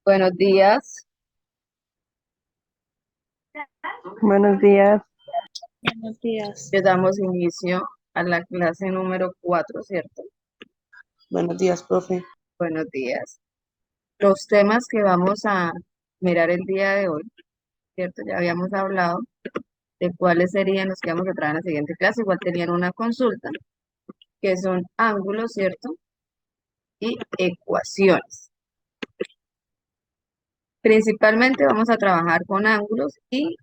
Buenos días. Buenos días. Buenos días. Le damos inicio a la clase número 4, ¿cierto? Buenos días, profe. Buenos días. Los temas que vamos a mirar el día de hoy, ¿cierto? Ya habíamos hablado de cuáles serían los que vamos a traer en la siguiente clase. Igual tenían una consulta, que son ángulos, ¿cierto? Y ecuaciones. Principalmente vamos a trabajar con ángulos y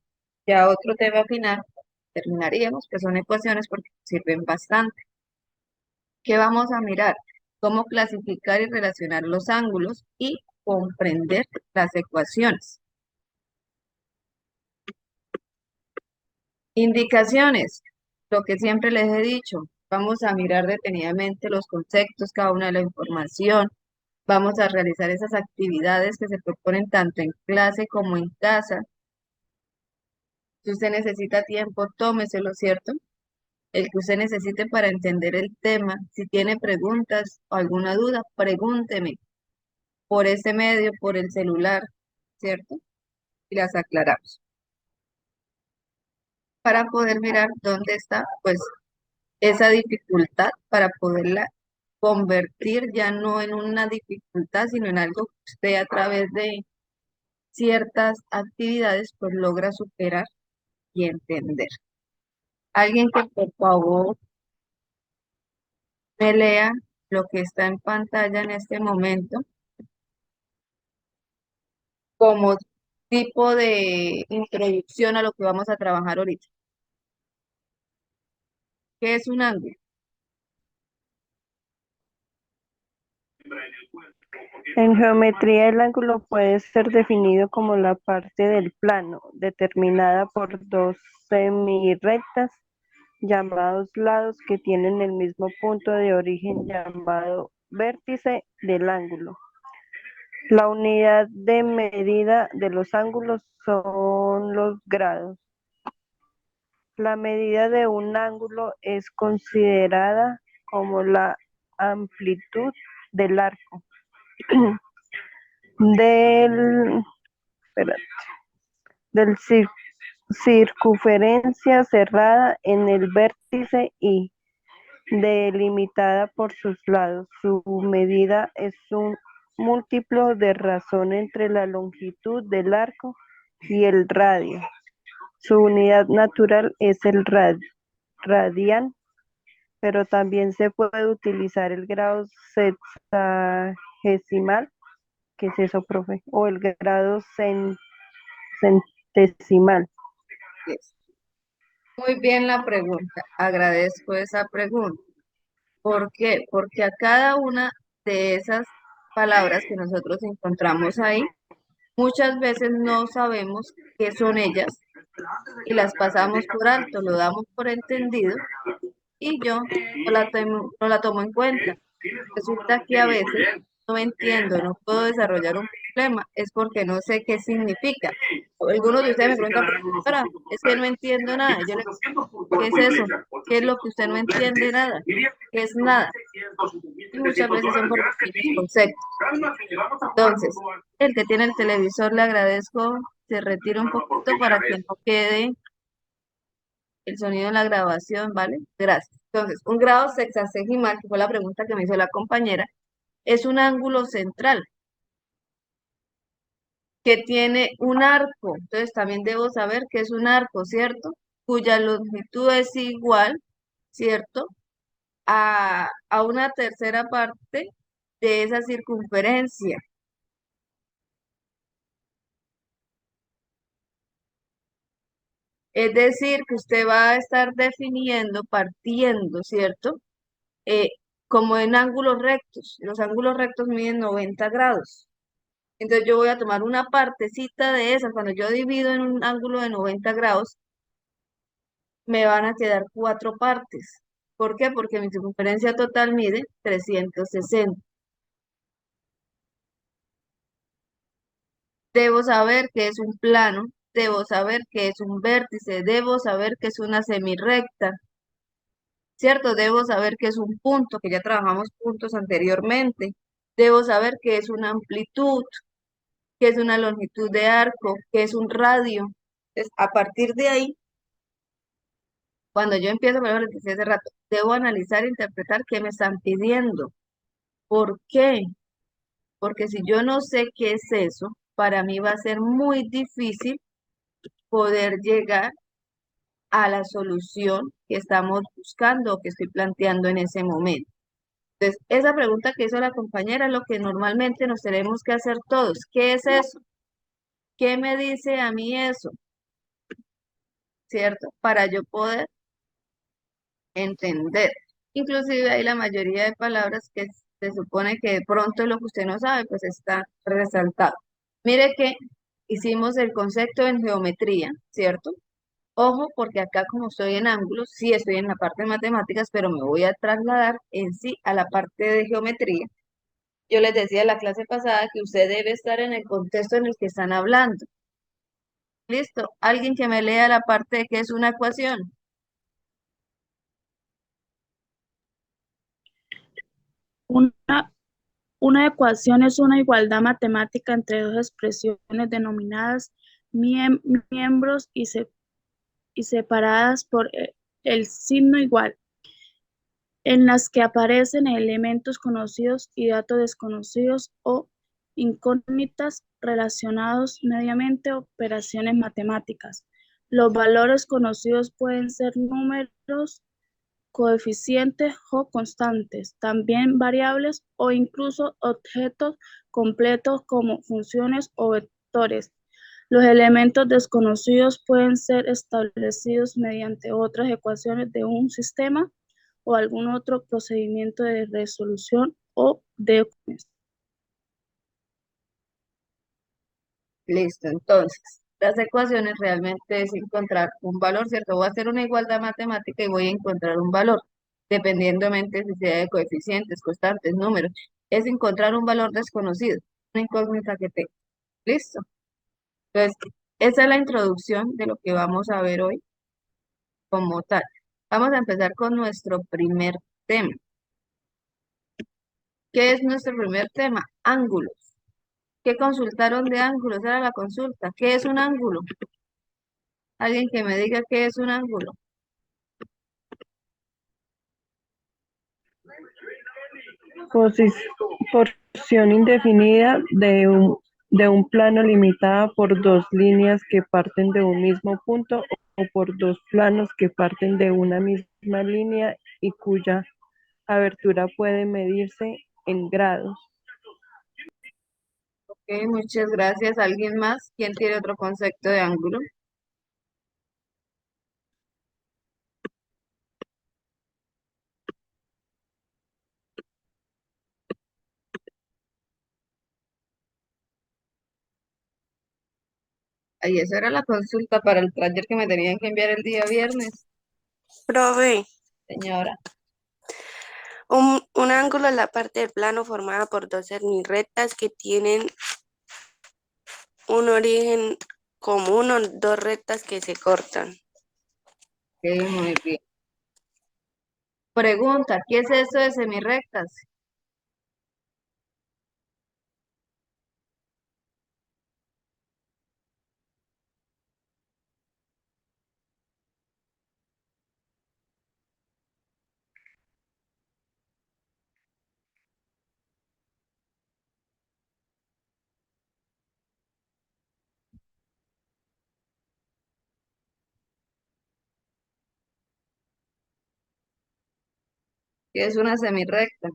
ya otro tema final terminaríamos, que son ecuaciones porque sirven bastante. ¿Qué vamos a mirar? Cómo clasificar y relacionar los ángulos y comprender las ecuaciones. Indicaciones. Lo que siempre les he dicho, vamos a mirar detenidamente los conceptos, cada una de la información. Vamos a realizar esas actividades que se proponen tanto en clase como en casa. Si usted necesita tiempo, tómeselo, ¿cierto? El que usted necesite para entender el tema. Si tiene preguntas o alguna duda, pregúnteme por ese medio, por el celular, ¿cierto? Y las aclaramos. Para poder mirar dónde está, pues, esa dificultad para poderla convertir ya no en una dificultad, sino en algo que usted a través de ciertas actividades, pues logra superar y entender. Alguien que por favor me lea lo que está en pantalla en este momento como tipo de introducción a lo que vamos a trabajar ahorita. ¿Qué es un ángulo? En geometría, el ángulo puede ser definido como la parte del plano determinada por dos semirrectas llamados lados que tienen el mismo punto de origen llamado vértice del ángulo. La unidad de medida de los ángulos son los grados. La medida de un ángulo es considerada como la amplitud del arco. del, espérate, del circunferencia cerrada en el vértice y delimitada por sus lados. Su medida es un múltiplo de razón entre la longitud del arco y el radio. Su unidad natural es el radian, pero también se puede utilizar el grado sexagesimal. ¿Qué es eso, profe? O el grado centesimal. Yes. Muy bien la pregunta. Agradezco esa pregunta. ¿Por qué? Porque a cada una de esas palabras que nosotros encontramos ahí, muchas veces no sabemos qué son ellas y las pasamos por alto, lo damos por entendido y yo no la tomo en cuenta. Resulta que a veces no entiendo, no puedo desarrollar un problema, es porque no sé qué significa. Algunos de ustedes me preguntan, profesora, es que no entiendo nada. Yo le ¿qué es eso? ¿Qué es lo que usted no entiende nada? ¿Qué es nada? Y muchas veces son por pequeños conceptos. Entonces, el que tiene el televisor, le agradezco, se retira un poquito para que no quede el sonido en la grabación, ¿vale? Gracias. Entonces, un grado sexagesimal, que fue la pregunta que me hizo la compañera, es un ángulo central que tiene un arco. Entonces, también debo saber que es un arco, ¿cierto? Cuya longitud es igual, ¿cierto? A una tercera parte de esa circunferencia. Es decir, que usted va a estar definiendo, partiendo, ¿cierto? Eh, como en ángulos rectos. Los ángulos rectos miden 90 grados. Entonces yo voy a tomar una partecita de esas. Cuando yo divido en un ángulo de 90 grados, me van a quedar cuatro partes. ¿Por qué? Porque mi circunferencia total mide 360. Debo saber que es un plano, debo saber que es un vértice, debo saber que es una semirrecta, ¿cierto? Debo saber que es un punto, que ya trabajamos puntos anteriormente. Debo saber que es una amplitud. qué es una longitud de arco, qué es un radio. Entonces, a partir de ahí, cuando yo empiezo, por ejemplo, les decía hace rato, debo analizar e interpretar qué me están pidiendo. ¿Por qué? Porque si yo no sé qué es eso, para mí va a ser muy difícil poder llegar a la solución que estamos buscando o que estoy planteando en ese momento. Entonces, esa pregunta que hizo la compañera es lo que normalmente nos tenemos que hacer todos. ¿Qué es eso? ¿Qué me dice a mí eso? ¿Cierto? Para yo poder entender. Inclusive hay la mayoría de palabras que se supone que de pronto lo que usted no sabe, pues está resaltado. Mire que hicimos el concepto en geometría, ¿cierto? Ojo, porque acá como estoy en ángulos, sí estoy en la parte de matemáticas, pero me voy a trasladar en sí a la parte de geometría. Yo les decía en la clase pasada que usted debe estar en el contexto en el que están hablando. ¿Listo? Alguien que me lea la parte de qué es una ecuación. Una, una ecuación es una igualdad matemática entre dos expresiones denominadas miembros y separadas por el signo igual, en las que aparecen elementos conocidos y datos desconocidos o incógnitas relacionados mediante operaciones matemáticas. Los valores conocidos pueden ser números, coeficientes o constantes, también variables o incluso objetos completos como funciones o vectores. Los elementos desconocidos pueden ser establecidos mediante otras ecuaciones de un sistema o algún otro procedimiento de resolución o de operaciones. Listo, entonces, las ecuaciones realmente es encontrar un valor, ¿cierto? Voy a hacer una igualdad matemática y voy a encontrar un valor, dependientemente si sea de coeficientes, constantes, números. Es encontrar un valor desconocido, una incógnita que tengo. Listo. Entonces, esa es la introducción de lo que vamos a ver hoy como tal. Vamos a empezar con nuestro primer tema. ¿Qué es nuestro primer tema? Ángulos. ¿Qué consultaron de ángulos? Era la consulta. ¿Qué es un ángulo? Alguien que me diga qué es un ángulo. Posis- Porción indefinida de un plano limitada por dos líneas que parten de un mismo punto o por dos planos que parten de una misma línea y cuya abertura puede medirse en grados. Ok, muchas gracias. ¿Alguien más? ¿Quién tiene otro concepto de ángulo? Ahí esa era la consulta para el taller que me tenían que enviar el día viernes, Profe, señora. un ángulo es la parte del plano formada por dos rectas que tienen un origen común o dos rectas que se cortan. Ok, muy bien. Pregunta, ¿qué es eso de semirrectas? ¿Qué es una semirrecta?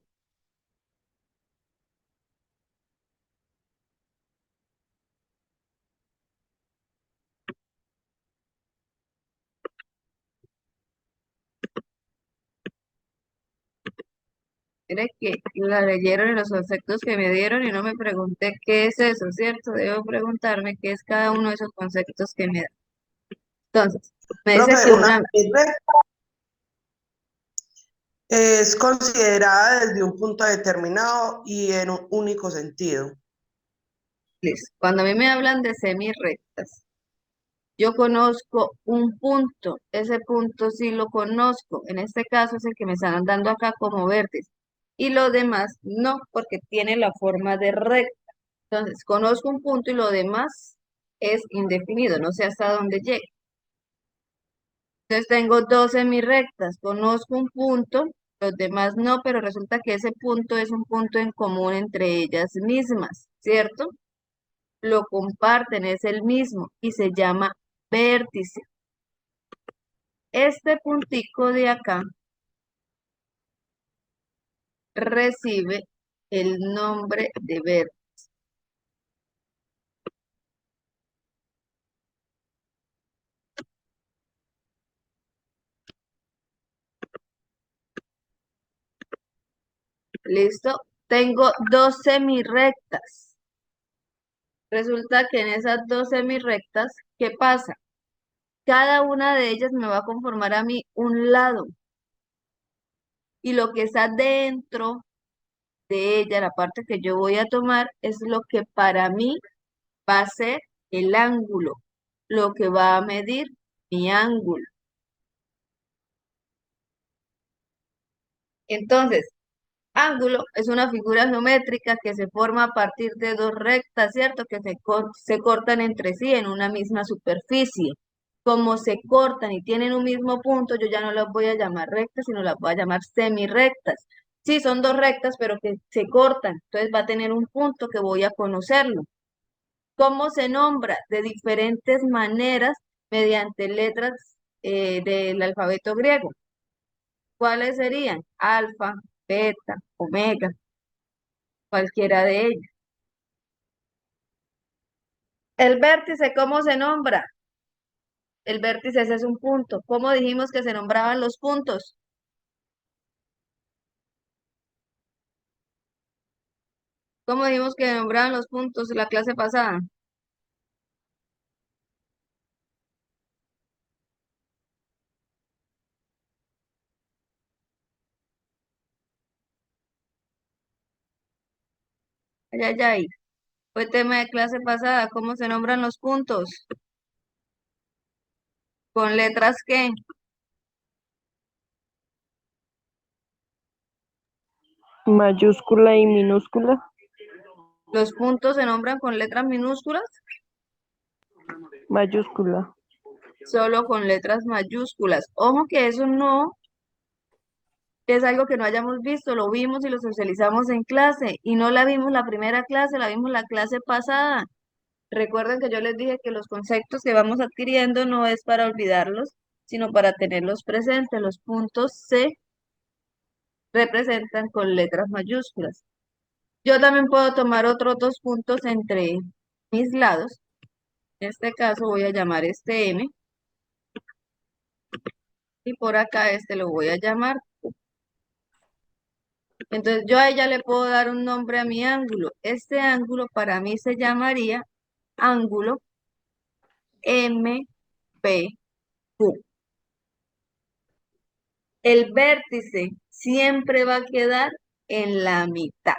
Mire que la leyeron en los conceptos que me dieron y no me pregunté qué es eso, ¿cierto? Debo preguntarme qué es cada uno de esos conceptos que me dan. Entonces, me dice Profe, que una una, recta es considerada desde un punto determinado y en un único sentido. listo, cuando a mí me hablan de semirrectas, yo conozco un punto, ese punto sí lo conozco, en este caso es el que me están dando acá como vértice, y lo demás no, porque tiene la forma de recta. Entonces, conozco un punto y lo demás es indefinido, no sé hasta dónde llegue. Entonces tengo 2 semirrectas, conozco un punto, los demás no, pero resulta que ese punto es un punto en común entre ellas mismas, ¿cierto? Lo comparten, es el mismo y se llama vértice. Este puntico de acá recibe el nombre de vértice. ¿Listo? Tengo 2 semirrectas. Resulta que en esas 2 semirrectas, ¿qué pasa? Cada una de ellas me va a conformar a mí un lado. Y lo que está dentro de ella, la parte que yo voy a tomar, es lo que para mí va a ser el ángulo, lo que va a medir mi ángulo. Entonces, ángulo es una figura geométrica que se forma a partir de 2 rectas, ¿cierto? Que se cortan entre sí en una misma superficie. Como se cortan y tienen un mismo punto, yo ya no las voy a llamar rectas, sino las voy a llamar semirrectas. Sí, son 2 rectas, pero que se cortan. Entonces va a tener un punto que voy a conocerlo. ¿Cómo se nombra? De diferentes maneras mediante letras del alfabeto griego. ¿Cuáles serían? Alfa, beta, omega, cualquiera de ellas. El vértice, ¿cómo se nombra? El vértice ese es un punto. ¿Cómo dijimos que se nombraban los puntos? ¿Cómo dijimos que nombraban los puntos en la clase pasada? Ay, ay, ay. Fue tema de clase pasada. ¿Cómo se nombran los puntos? ¿Con letras qué? Mayúscula y minúscula. ¿Los puntos se nombran con letras minúsculas? Mayúscula. Solo con letras mayúsculas. Ojo que eso no es algo que no hayamos visto, lo vimos y lo socializamos en clase y no la vimos la primera clase, la vimos la clase pasada. Recuerden que yo les dije que los conceptos que vamos adquiriendo no es para olvidarlos, sino para tenerlos presentes. Los puntos se representan con letras mayúsculas. Yo también puedo tomar otros 2 puntos entre mis lados. En este caso voy a llamar este M y por acá este lo voy a llamar. Entonces yo a ella le puedo dar un nombre a mi ángulo. Este ángulo para mí se llamaría ángulo MPQ. El vértice siempre va a quedar en la mitad,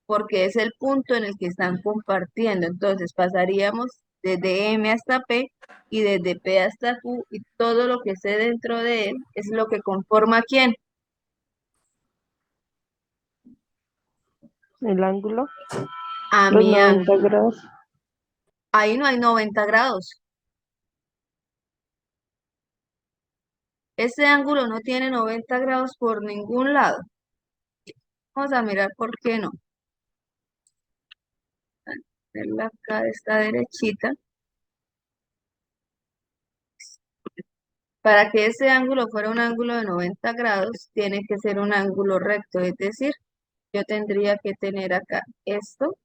porque es el punto en el que están compartiendo. Entonces pasaríamos desde M hasta P y desde P hasta Q y todo lo que esté dentro de él es lo que conforma a quién, El ángulo. a Los mi 90 ángulo. grados. Ahí no hay 90 grados. Ese ángulo no tiene 90 grados por ningún lado. Vamos a mirar por qué no. Hacerla acá de esta derechita. Para que ese ángulo fuera un ángulo de 90 grados, tiene que ser un ángulo recto, es decir, yo tendría que tener acá esto,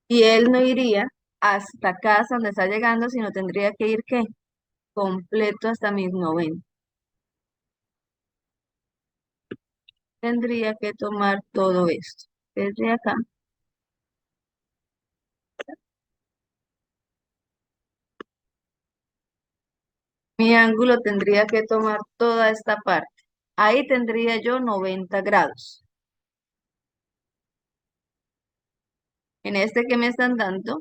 y él no iría hasta acá, hasta donde está llegando, sino tendría que ir, ¿qué? Completo hasta mis 90. Tendría que tomar todo esto, desde acá. Mi ángulo tendría que tomar toda esta parte. Ahí tendría yo 90 grados. En este que me están dando,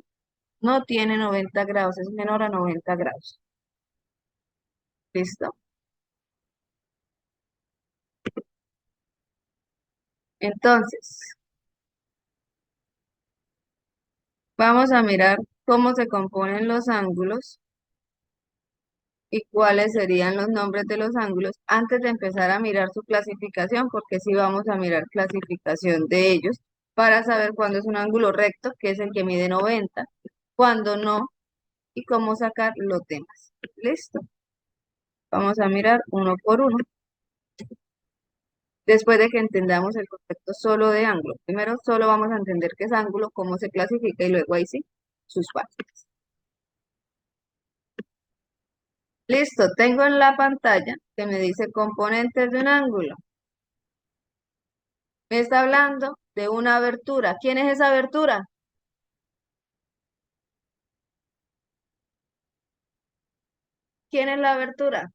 no tiene 90 grados, es menor a 90 grados. ¿Listo? Entonces, Vamos a mirar cómo se componen los ángulos y cuáles serían los nombres de los ángulos antes de empezar a mirar su clasificación, porque sí vamos a mirar clasificación de ellos para saber cuándo es un ángulo recto, que es el que mide 90, cuándo no y cómo sacar los demás. ¿Listo? Vamos a mirar uno por uno. Después de que entendamos el concepto solo de ángulo. Primero solo vamos a entender qué es ángulo, cómo se clasifica y luego ahí sí, sus partes. Listo, tengo en la pantalla que me dice componentes de un ángulo. Me está hablando de una abertura. ¿Quién es esa abertura? ¿Quién es la abertura?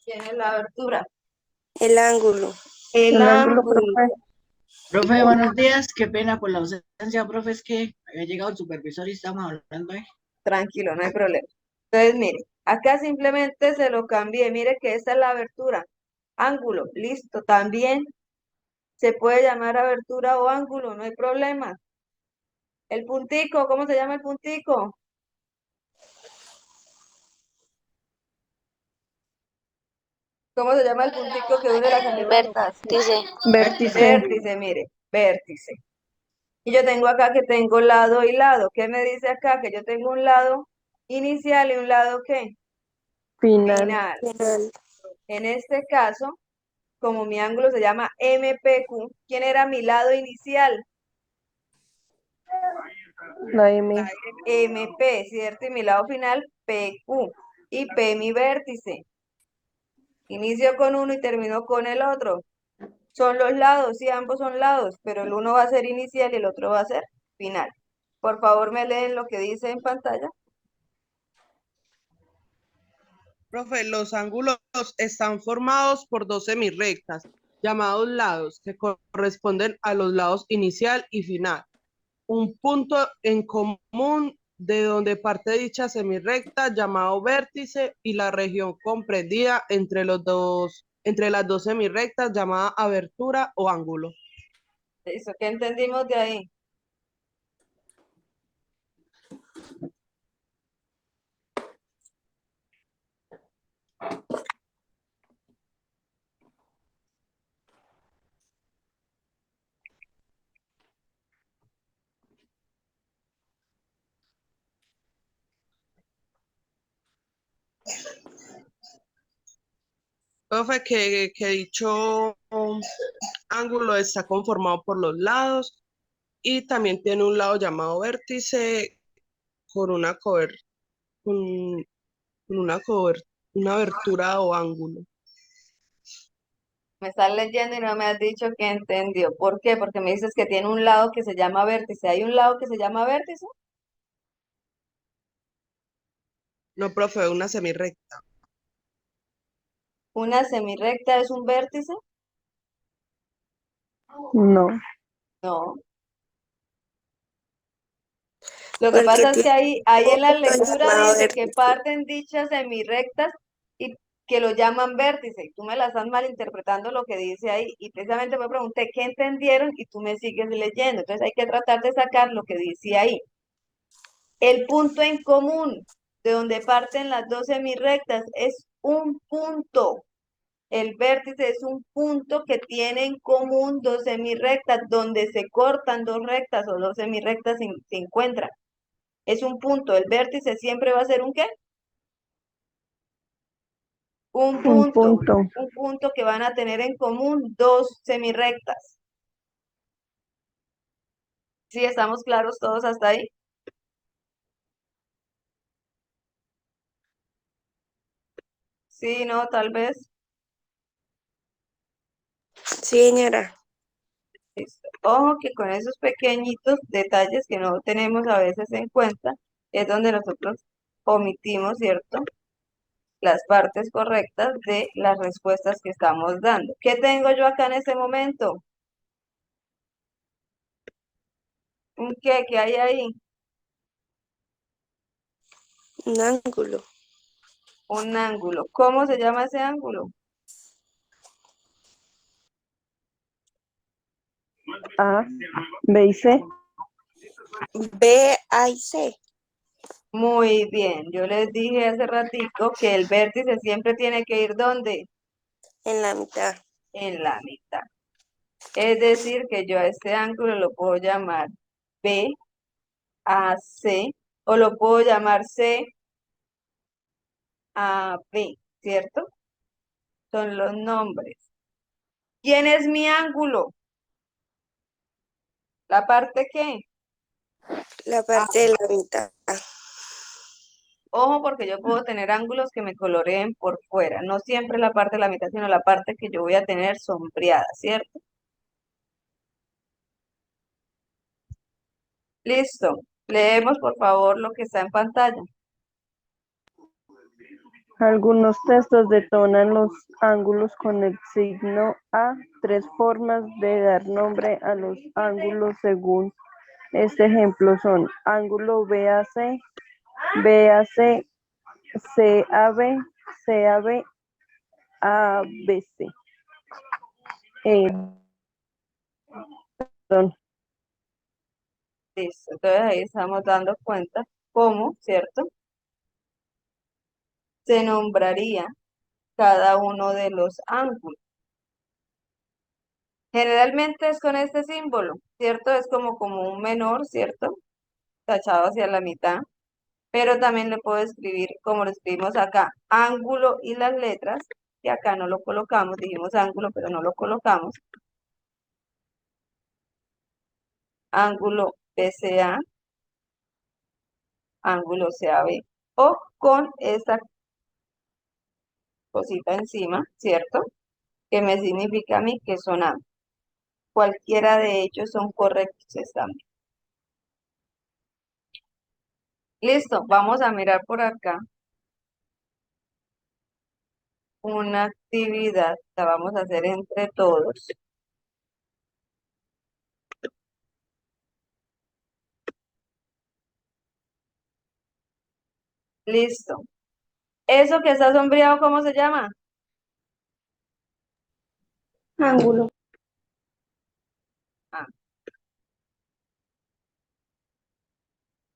¿Quién es la abertura? El ángulo. El El ángulo, ángulo. profe. Profe, buenos días. Qué pena por la ausencia, profe. Es que había llegado el supervisor y estábamos hablando ahí. Tranquilo, no hay problema. Entonces, mire, acá simplemente se lo cambié. Mire que esta es la abertura. Ángulo, listo. También se puede llamar abertura o ángulo, no hay problema. El puntico, ¿cómo se llama el puntico? ¿Cómo se llama el puntico que une las semirectas? Vértice. Vértice. Vértice, mire, vértice. Y yo tengo acá que tengo lado y lado. ¿Qué me dice acá? Que yo tengo un lado inicial y un lado ¿qué? Final. Final. Final. En este caso, como mi ángulo se llama MPQ, ¿quién era mi lado inicial? La M. MP, ¿cierto? Y mi lado final, PQ. Y P mi vértice. Inicio con uno y termino con el otro. Son los lados, sí, ambos son lados, pero el uno va a ser inicial y el otro va a ser final. Por favor, me leen lo que dice en pantalla. Profe, los ángulos están formados por dos semirrectas, llamados lados, que corresponden a los lados inicial y final. Un punto en común de donde parte dicha semirrecta, llamado vértice, y la región comprendida entre las dos semirrectas, llamada abertura o ángulo. Eso, ¿qué entendimos de ahí? Profe, que dicho ángulo está conformado por los lados y también tiene un lado llamado vértice con una con, con una abertura o ángulo. Me estás leyendo y no me has dicho que entendió. ¿Por qué? Porque me dices que tiene un lado que se llama vértice. ¿Hay un lado que se llama vértice? No, profe, una semirrecta. ¿Una semirrecta es un vértice? No. No. Lo que Porque pasa es que tiene ahí un en la punto lectura llamado dice que vértice. parten dichas semirrectas y que lo llaman vértice. Y tú me la estás malinterpretando lo que dice ahí. Y precisamente me pregunté qué entendieron y tú me sigues leyendo. Entonces hay que tratar de sacar lo que dice ahí. El punto en común de donde parten las dos semirrectas es un punto. El vértice es un punto que tiene en común dos semirrectas, donde se cortan dos rectas o dos semirrectas se encuentran. Es un punto. El vértice siempre va a ser un ¿qué? Un Un punto. punto. Un punto que van a tener en común dos semirrectas. ¿Sí estamos claros todos hasta ahí? Sí, no, tal vez. Sí, señora. Listo. Ojo que con esos pequeñitos detalles que no tenemos a veces en cuenta, es donde nosotros omitimos, ¿cierto? Las partes correctas de las respuestas que estamos dando. ¿Qué tengo yo acá en este momento? ¿Un qué? ¿Qué hay ahí? Un ángulo. Un ángulo. ¿Cómo se llama ese ángulo? A, B y C. B, A y C. Muy bien. Yo les dije hace ratico que el vértice siempre tiene que ir ¿dónde? En la mitad. En la mitad. Es decir, que yo a este ángulo lo puedo llamar B, A, C, o lo puedo llamar C, A, B, ¿cierto? Son los nombres. ¿Quién es mi ángulo? ¿La parte qué? La Ah, parte de la mitad. ojo, porque yo puedo tener ángulos que me coloreen por fuera. No siempre la parte de la mitad, sino la parte que yo voy a tener sombreada, ¿cierto? Listo. Leemos, por favor, lo que está en pantalla. Algunos textos detonan los ángulos con el signo A. Tres formas de dar nombre a los ángulos según este ejemplo son ángulo BAC, BAC, CAB, CAB, ABC. Perdón, Listo. Entonces ahí estamos dando cuenta cómo, ¿cierto? Se nombraría cada uno de los ángulos. Generalmente es con este símbolo, ¿cierto? Es como un menor, ¿cierto? Tachado hacia la mitad. Pero también le puedo escribir como lo escribimos acá, ángulo y las letras, que acá no lo colocamos, dijimos ángulo, pero no lo colocamos. Ángulo BCA, ángulo CAB, o con esta cosita encima, ¿cierto? Que me significa a mí que son ángulos. Cualquiera de ellos son correctos también. Listo, vamos a mirar por acá una actividad, la vamos a hacer entre todos. Listo. ¿Eso que está sombreado, cómo se llama? ángulo. Ah,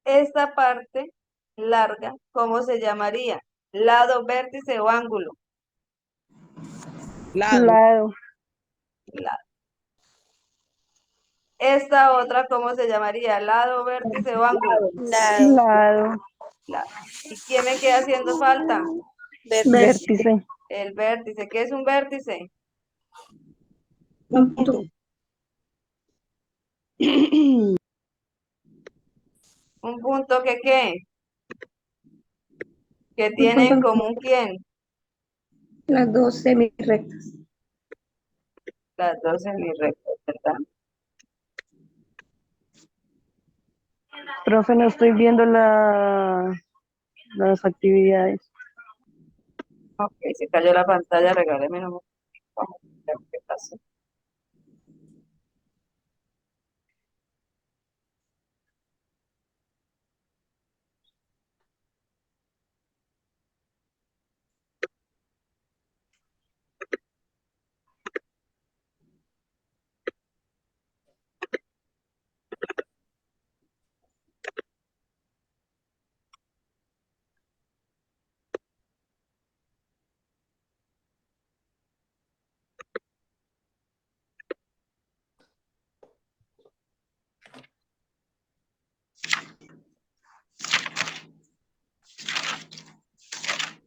esta parte larga, ¿cómo se llamaría? Lado, vértice o ángulo. Lado. Lado, Lado. Esta otra, ¿cómo se llamaría? Lado, vértice o ángulo. Lado. lado, Lado. ¿Y quién me queda haciendo falta? Vértice. vértice, El vértice. ¿Qué es un vértice? Punto. Un punto que ¿qué? Que un tiene punto en en común ¿quién? las dos semirrectas. Las dos semirrectas, ¿verdad? Profe, no estoy viendo las actividades. Ok, se cayó la pantalla, regáleme un momento. Vamos a ver qué pasó.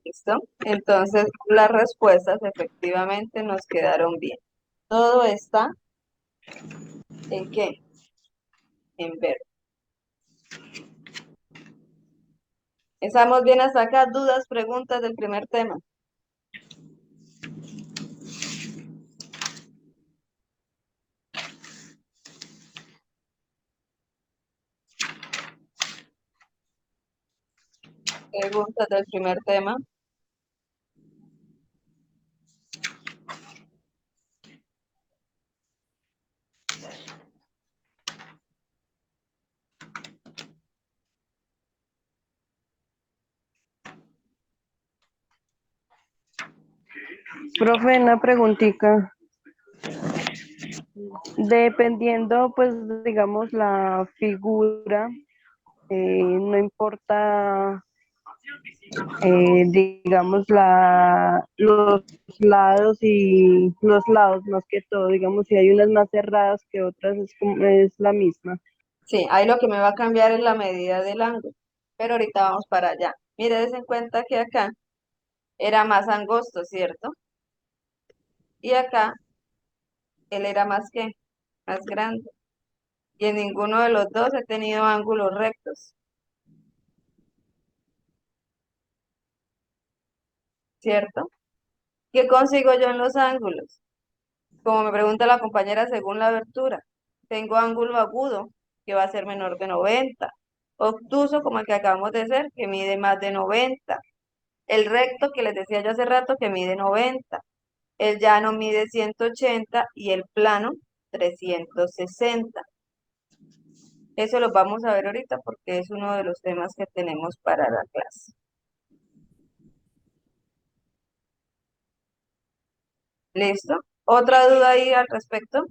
¿Listo? Entonces, las respuestas efectivamente nos quedaron bien. Todo está ¿en qué? En verde. ¿Estamos bien hasta acá? ¿Dudas, preguntas del primer tema? Preguntas del primer tema. Profe, una preguntita. Dependiendo, pues, digamos, la figura, no importa, digamos, los lados y los lados más que todo, digamos, si hay unas más cerradas que otras, es la misma. Sí, ahí lo que me va a cambiar es la medida del ángulo, pero ahorita vamos para allá. Mire, des en cuenta que acá era más angosto, ¿cierto? Y acá él era más que, más grande. Y en ninguno de los dos he tenido ángulos rectos, ¿cierto? ¿Qué consigo yo en los ángulos? Como me pregunta la compañera, según la abertura, tengo ángulo agudo, que va a ser menor de 90. Obtuso, como el que acabamos de hacer, que mide más de 90. El recto, que les decía yo hace rato, que mide 90. El llano mide 180 y el plano 360. Eso lo vamos a ver ahorita porque es uno de los temas que tenemos para la clase. ¿Listo? ¿Otra duda ahí al respecto?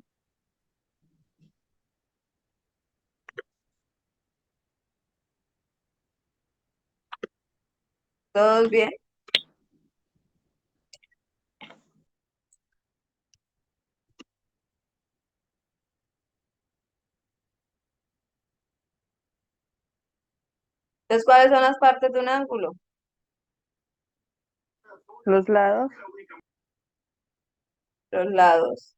¿Todos bien? Entonces, ¿cuáles son las partes de un ángulo? Los lados, Los lados.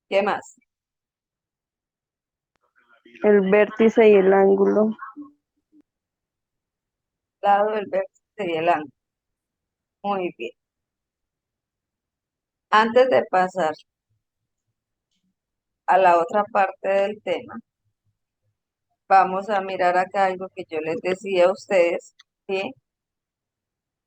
¿Qué más? el vértice y el ángulo. Lado del vértice y el ángulo. Muy bien. Antes de pasar a la otra parte del tema, vamos a mirar acá algo que yo les decía a ustedes, que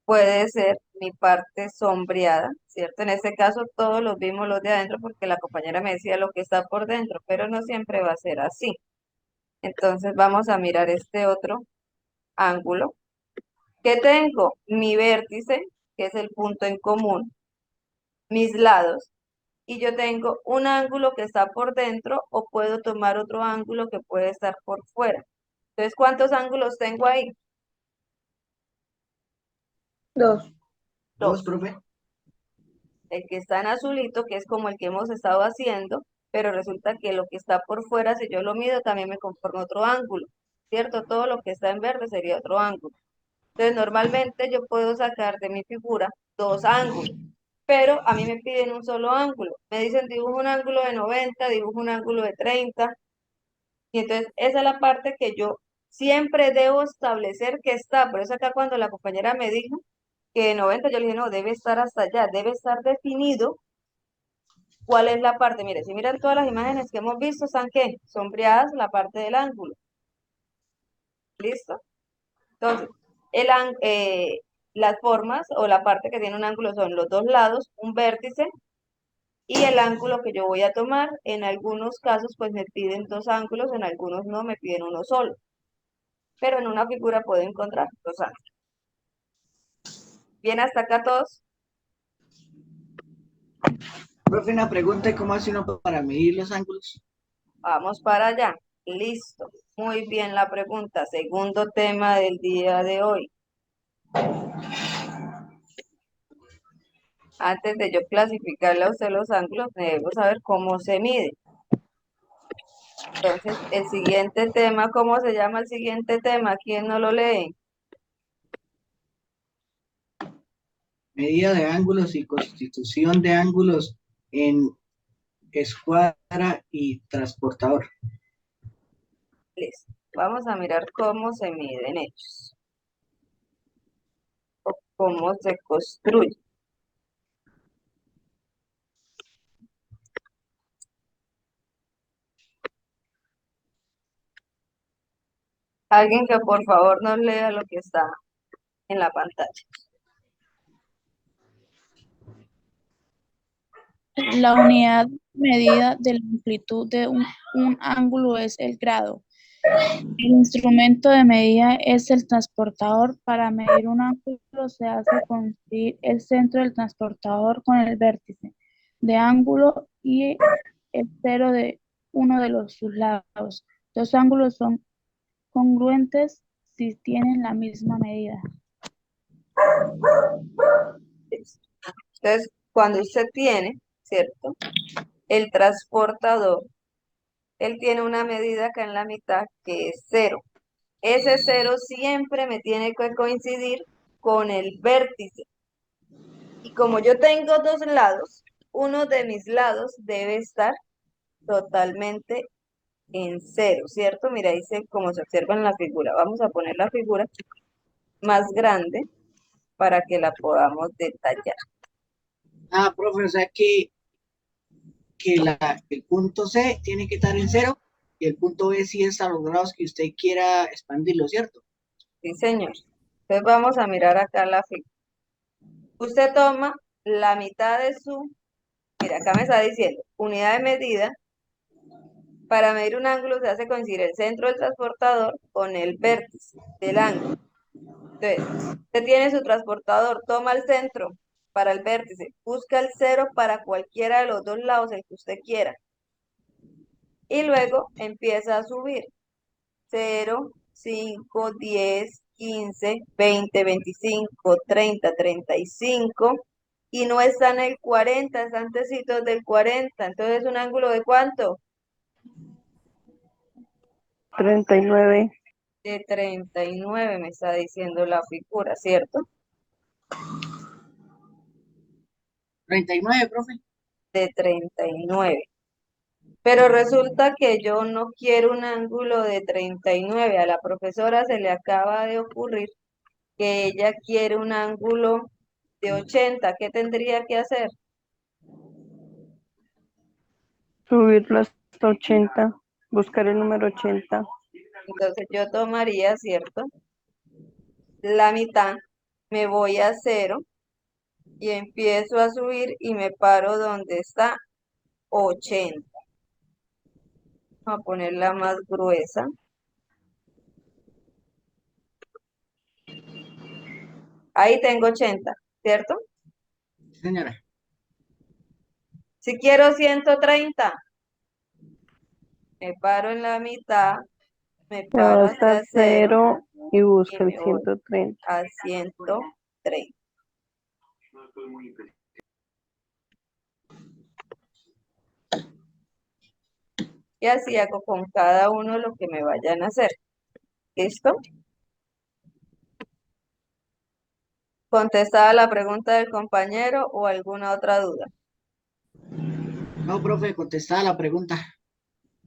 puede ser mi parte sombreada, ¿cierto? En este caso todos los vimos los de adentro porque la compañera me decía lo que está por dentro, pero no siempre va a ser así. Entonces vamos a mirar este otro ángulo. ¿Qué tengo? Mi vértice, que es el punto en común, mis lados, y yo tengo un ángulo que está por dentro o puedo tomar otro ángulo que puede estar por fuera. Entonces, ¿cuántos ángulos tengo ahí? Dos. Dos, Dos. profe. El que está en azulito, que es como el que hemos estado haciendo, pero resulta que lo que está por fuera, si yo lo mido, también me conforma otro ángulo, ¿cierto? Todo lo que está en verde sería otro ángulo. Entonces, normalmente yo puedo sacar de mi figura dos ángulos, pero a mí me piden un solo ángulo. Me dicen dibujo un ángulo de 90, dibujo un ángulo de 30, y entonces esa es la parte que yo siempre debo establecer que está. Por eso acá cuando la compañera me dijo que de 90, yo le dije, no, debe estar hasta allá, debe estar definido cuál es la parte. Mire, si miran todas las imágenes que hemos visto, ¿están qué? Sombreadas la parte del ángulo. ¿Listo? Entonces, las formas o la parte que tiene un ángulo son los dos lados, un vértice y el ángulo que yo voy a tomar. En algunos casos, pues me piden dos ángulos, en algunos no, me piden uno solo. Pero en una figura puedo encontrar dos ángulos. Bien, hasta acá todos. Profe, una pregunta, ¿cómo hace uno para medir los ángulos? Vamos para allá. Listo. Muy bien la pregunta. Segundo tema del día de hoy. Antes de yo clasificarle a usted los ángulos, debemos saber cómo se mide. Entonces, el siguiente tema, ¿cómo se llama el siguiente tema? ¿Quién no lo lee? Medida de ángulos y constitución de ángulos en escuadra y transportador. Listo. Vamos a mirar cómo se miden ellos o cómo se construye. Alguien que por favor nos lea lo que está en la pantalla. La unidad medida de la amplitud de un ángulo es el grado. El instrumento de medida es el transportador. Para medir un ángulo se hace coincidir el centro del transportador con el vértice de ángulo y el cero de uno de sus lados. Los ángulos son congruentes si tienen la misma medida. Entonces, cuando usted tiene, ¿cierto? El transportador, él tiene una medida acá en la mitad que es cero. Ese cero siempre me tiene que coincidir con el vértice. Y como yo tengo dos lados, uno de mis lados debe estar totalmente en cero, ¿cierto? Mira, dice como se observa en la figura. Vamos a poner la figura más grande para que la podamos detallar. Ah, profe, o sea que el punto C tiene que estar en cero y el punto B sí es a los grados que usted quiera expandirlo, ¿cierto? Sí, señor. Entonces vamos a mirar acá la figura. Usted toma la mitad de su, mira, acá me está diciendo, unidad de medida. Para medir un ángulo se hace coincidir el centro del transportador con el vértice del ángulo. Entonces, usted tiene su transportador, toma el centro para el vértice, busca el cero para cualquiera de los dos lados, el que usted quiera. Y luego empieza a subir. 0, 5, 10, 15, 20, 25, 30, 35. Y no está en el 40, está antecitos del 40. Entonces, ¿un ángulo de cuánto? 39. De 39 me está diciendo la figura, ¿cierto? 39, profe. De 39. Pero resulta que yo no quiero un ángulo de 39. A la profesora se le acaba de ocurrir que ella quiere un ángulo de 80. ¿Qué tendría que hacer? Subirlo hasta 80. Buscar el número 80. Entonces yo tomaría, ¿cierto? La mitad, me voy a cero y empiezo a subir y me paro donde está 80. Vamos a ponerla más gruesa. Ahí tengo 80, ¿cierto? Señora. Si quiero 130, me paro en la mitad, me Se va paro hasta hasta cero 0 y y busca el me voy 130. a 130. Y así hago con cada uno lo que me vayan a hacer. ¿Listo? ¿Contestada la pregunta del compañero o alguna otra duda? No, profe, contestada la pregunta.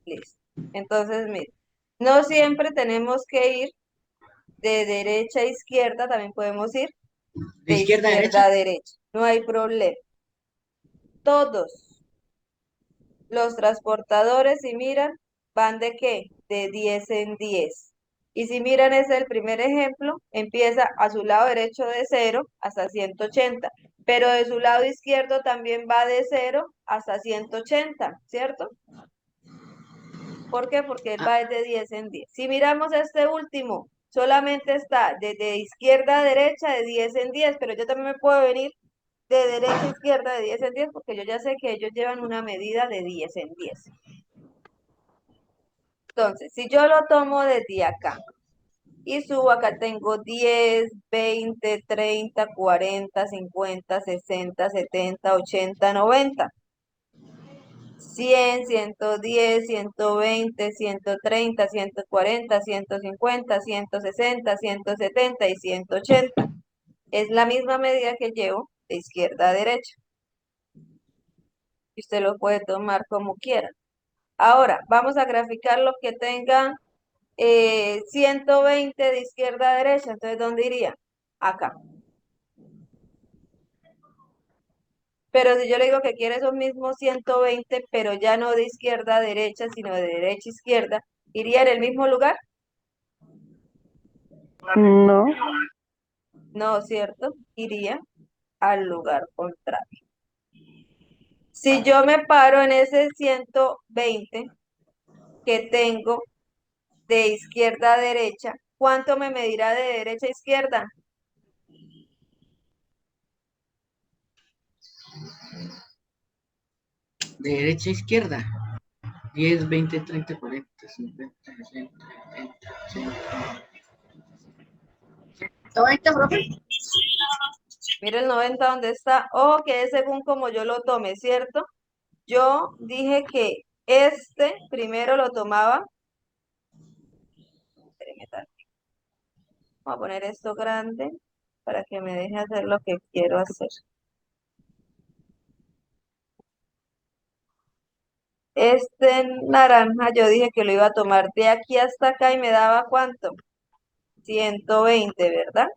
Listo. Entonces, mire, no siempre tenemos que ir de derecha a izquierda, también podemos ir ¿De de izquierda a izquierda a derecha? derecha. No hay problema. Todos los transportadores, si miran, van de qué? De 10 en 10. Y si miran, es el primer ejemplo, empieza a su lado derecho de 0 hasta 180, pero de su lado izquierdo también va de 0 hasta 180, ¿cierto? ¿Por qué? Porque él Ah, va de 10 en 10. Si miramos este último, solamente está de izquierda a derecha de 10 en 10, pero yo también me puedo venir de derecha a izquierda de 10 en 10 porque yo ya sé que ellos llevan una medida de 10 en 10. Entonces, si yo lo tomo desde acá y subo, acá tengo 10, 20, 30, 40, 50, 60, 70, 80, 90. 100, 110, 120, 130, 140, 150, 160, 170 y 180. Es la misma medida que llevo de izquierda a derecha. Y usted lo puede tomar como quiera. Ahora, vamos a graficar lo que tenga 120 de izquierda a derecha. Entonces, ¿dónde iría? Acá. Pero si yo le digo que quiere esos mismos 120, pero ya no de izquierda a derecha, sino de derecha a izquierda, ¿iría en el mismo lugar? No. No, ¿cierto? Iría al lugar contrario. Si yo me paro en ese 120 que tengo de izquierda a derecha, ¿cuánto me medirá de derecha a izquierda? De derecha a izquierda. 10, 20, 30, 40, 50, 60, 70, 80. 90, profe. Mire el 90 dónde está. Ojo que es según como yo lo tome, ¿cierto? Yo dije que este primero lo tomaba. Espéreme tantito. Voy a poner esto grande para que me deje hacer lo que quiero hacer. Este naranja yo dije que lo iba a tomar de aquí hasta acá y me daba ¿cuánto? 120, ¿verdad?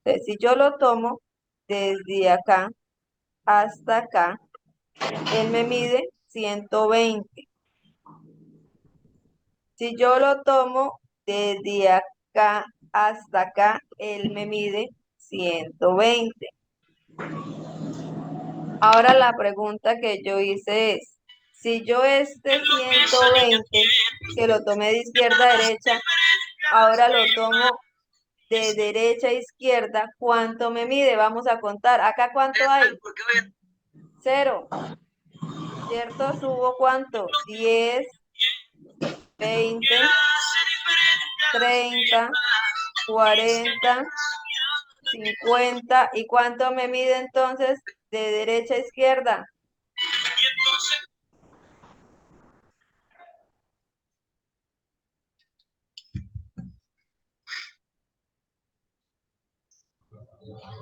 Entonces, si yo lo tomo desde acá hasta acá, él me mide 120. Si yo lo tomo desde acá hasta acá, él me mide 120. Ahora la pregunta que yo hice es, si yo este 120, que lo tomé de izquierda a derecha, ahora lo tomo de derecha a izquierda, ¿cuánto me mide? Vamos a contar. ¿Acá cuánto hay? 0. ¿Cierto? ¿Subo cuánto? 10, 20, 30, 40, 50. ¿Y cuánto me mide entonces de derecha a izquierda?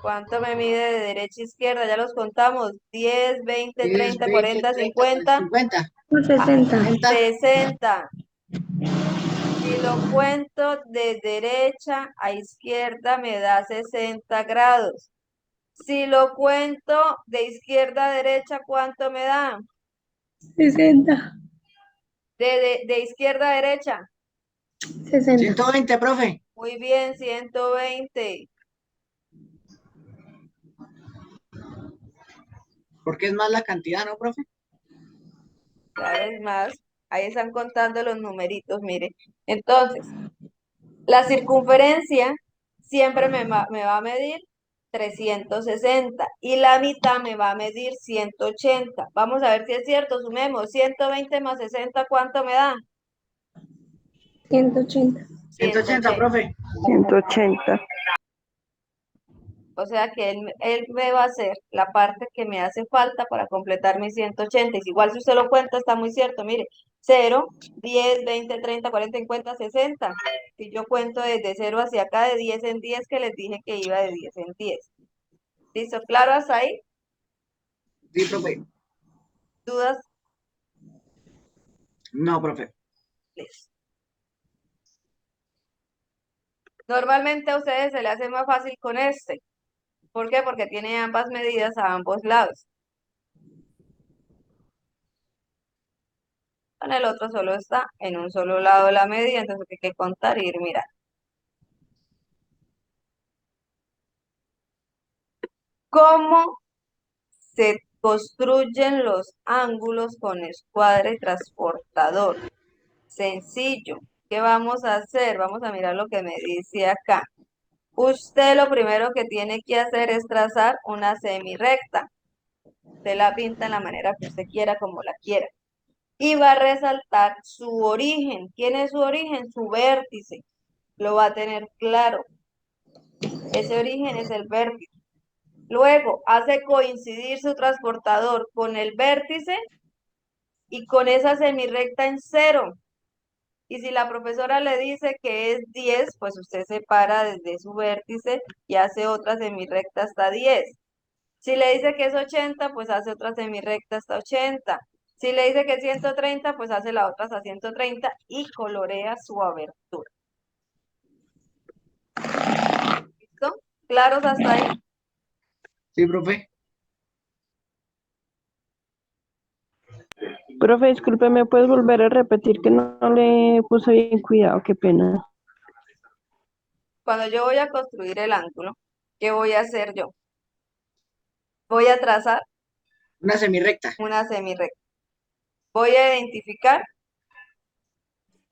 ¿Cuánto me mide de derecha a izquierda? Ya los contamos. 10, 20, 10, 30, 20, 40, 30, 50, 50. 60. 60. Si lo cuento de derecha a izquierda me da 60 grados. Si lo cuento de izquierda a derecha, ¿cuánto me da? 60. De izquierda a derecha. 60. 120, profe. Muy bien, 120. Porque es más la cantidad, ¿no, profe? Claro, es más. Ahí están contando los numeritos, mire. Entonces, la circunferencia siempre me va a medir 360 y la mitad me va a medir 180. Vamos a ver si es cierto, sumemos 120 más 60, ¿cuánto me da? 180. 180, 180. profe. 180. O sea que él me va a hacer la parte que me hace falta para completar mis 180. Y igual si usted lo cuenta, está muy cierto. Mire, 0, 10, 20, 30, 40, 50, 60. Si yo cuento desde 0 hacia acá, de 10 en 10, que les dije que iba de 10 en 10. ¿Listo? ¿Claro hasta ahí? Sí, profe. ¿Dudas? No, profe. Listo. Normalmente a ustedes se les hace más fácil con este. ¿Por qué? Porque tiene ambas medidas a ambos lados. Con el otro solo está en un solo lado la medida, entonces hay que contar y ir mirando. ¿Cómo se construyen los ángulos con escuadra y transportador? Sencillo. ¿Qué vamos a hacer? Vamos a mirar lo que me dice acá. Usted lo primero que tiene que hacer es trazar una semirrecta. Usted la pinta en la manera que usted quiera, como la quiera. Y va a resaltar su origen. ¿Quién es su origen? Su vértice. Lo va a tener claro. Ese origen es el vértice. Luego, hace coincidir su transportador con el vértice y con esa semirrecta en 0. Y si la profesora le dice que es 10, pues usted se para desde su vértice y hace otra semirrecta hasta 10. Si le dice que es 80, pues hace otra semirrecta hasta 80. Si le dice que es 130, pues hace la otra hasta 130 y colorea su abertura. ¿Listo? ¿Claros hasta ahí? Sí, profe. Profe, disculpe, ¿me puedes volver a repetir que no le puse bien cuidado? Qué pena. Cuando yo voy a construir el ángulo, ¿qué voy a hacer yo? Voy a trazar Una semirrecta. una semirrecta. Voy a identificar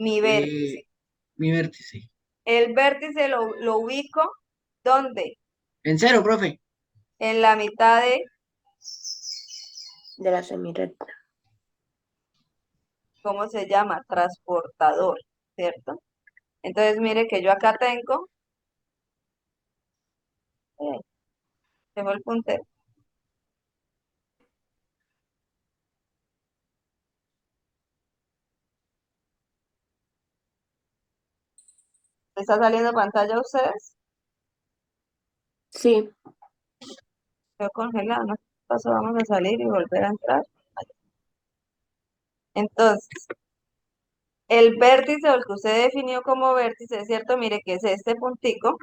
Mi vértice. Mi vértice. El vértice lo ubico, ¿dónde? En cero, profe. En la mitad de, De la semirrecta. ¿cómo se llama? Transportador, ¿cierto? Entonces, mire que yo acá eh, tengo el puntero. ¿Está saliendo pantalla a ustedes? Sí. Quedó congelado, ¿no? ¿Qué pasó? Vamos a salir y volver a entrar. Entonces, el vértice o el que usted definió como vértice, ¿cierto? Mire que es este puntico,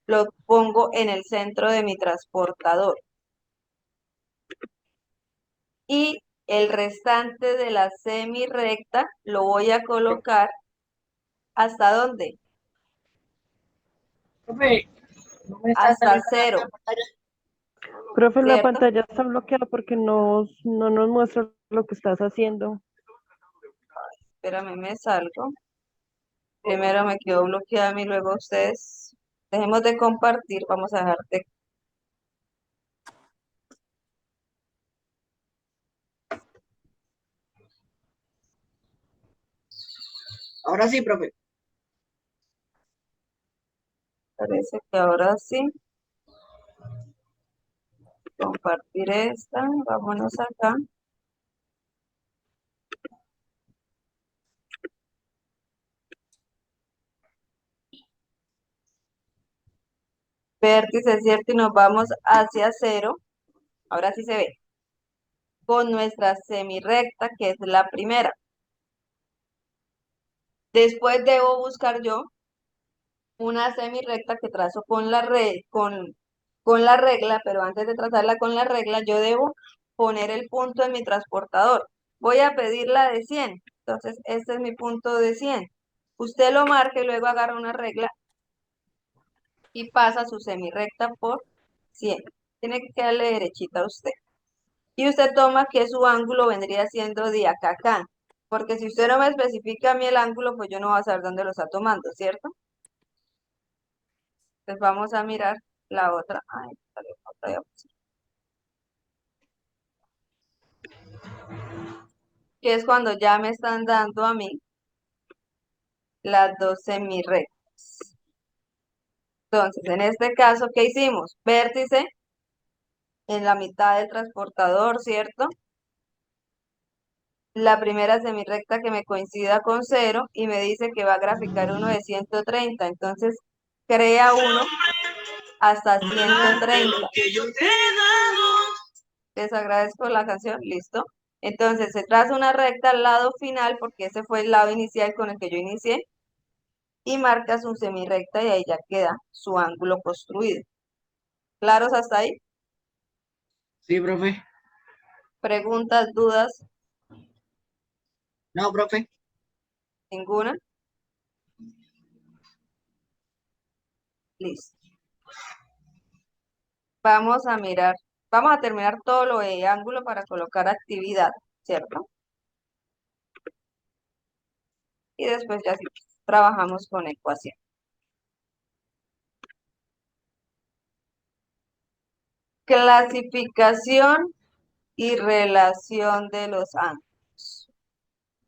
lo pongo en el centro de mi transportador. Y el restante de la semirrecta lo voy a colocar ¿hasta dónde? Profe, no me está Hasta saliendo la 0, pantalla. Profe, la ¿cierto? pantalla está bloqueada porque no nos muestra lo que estás haciendo. Espérame, me salgo. Primero me quedó bloqueada a mí, luego ustedes. Dejemos de compartir, vamos a dejar de... Ahora sí, profe. Parece que ahora sí. Compartir esta, vámonos acá. Vértice, ¿cierto? Y nos vamos hacia 0. Ahora sí se ve. Con nuestra semirrecta, que es la primera. Después debo buscar yo una semirrecta que trazo con la regla, pero antes de trazarla con la regla, yo debo poner el punto en mi transportador. Voy a pedir la de 100. Entonces, este es mi punto de 100. Usted lo marca y luego agarra una regla y pasa su semirrecta por 100. Tiene que quedarle derechita a usted. Y usted toma que su ángulo vendría siendo de acá a acá. Porque si usted no me especifica a mí el ángulo, pues yo no voy a saber dónde lo está tomando, ¿cierto? Entonces vamos a mirar la otra. Ay, salió otra diapositiva. Que es cuando ya me están dando a mí las dos semirrectas. Entonces, en este caso, ¿qué hicimos? Vértice en la mitad del transportador, ¿cierto? La primera semirrecta que me coincida con 0 y me dice que va a graficar uno de 130. Entonces, crea uno hasta 130. Les agradezco la canción, listo. Entonces, se traza una recta al lado final, porque ese fue el lado inicial con el que yo inicié, y marca su semirrecta y ahí ya queda su ángulo construido. ¿Claros hasta ahí? Sí, profe. ¿Preguntas, dudas? No, profe. ¿Ninguna? Listo. Vamos a mirar, vamos a terminar todo lo de ángulo para colocar actividad, ¿cierto? Y después ya sí trabajamos con ecuación. Clasificación y relación de los ángulos.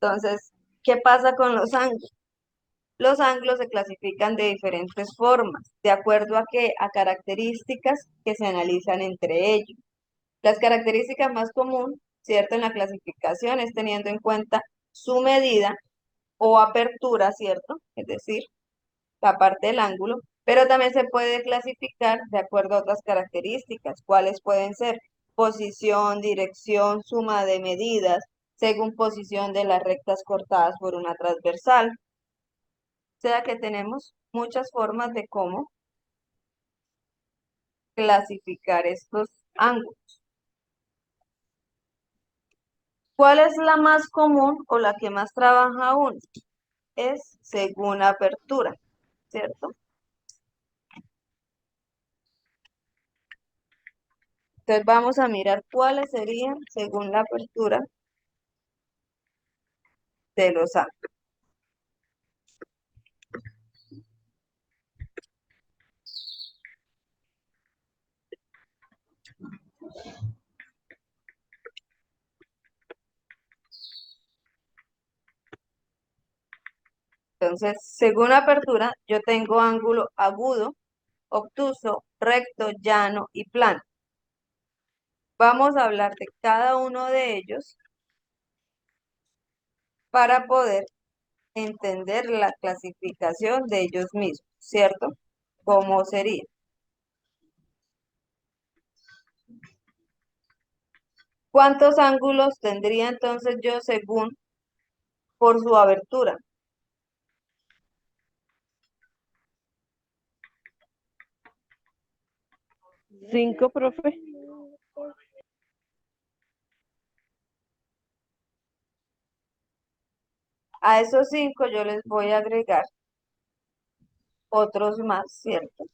Entonces, ¿qué pasa con los ángulos? Los ángulos se clasifican de diferentes formas, de acuerdo a qué, a características que se analizan entre ellos. Las características más comunes, ¿cierto? En la clasificación es teniendo en cuenta su medida o apertura, ¿cierto? Es decir, la parte del ángulo, pero también se puede clasificar de acuerdo a otras características, cuáles pueden ser posición, dirección, suma de medidas, según posición de las rectas cortadas por una transversal. O sea que tenemos muchas formas de cómo clasificar estos ángulos. ¿Cuál es la más común o la que más trabaja uno? Es según apertura, ¿cierto? Entonces vamos a mirar cuáles serían según la apertura de los ángulos. Entonces, según apertura, yo tengo ángulo agudo, obtuso, recto, llano y plano. Vamos a hablar de cada uno de ellos para poder entender la clasificación de ellos mismos, ¿cierto? ¿Cómo sería? ¿Cuántos ángulos tendría entonces yo según por su abertura? 5, profe. A esos 5 yo les voy a agregar otros más, ¿cierto?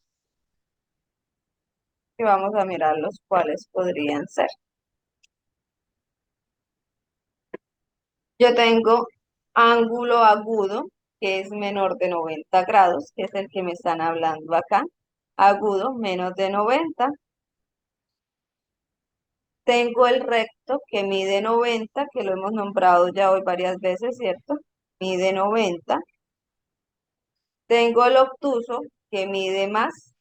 Y vamos a mirar los cuales podrían ser. Yo tengo ángulo agudo, que es menor de 90 grados, que es el que me están hablando acá. Agudo, menos de 90. Tengo el recto, que mide 90, que lo hemos nombrado ya hoy varias veces, ¿cierto? Mide 90. Tengo el obtuso, que mide más,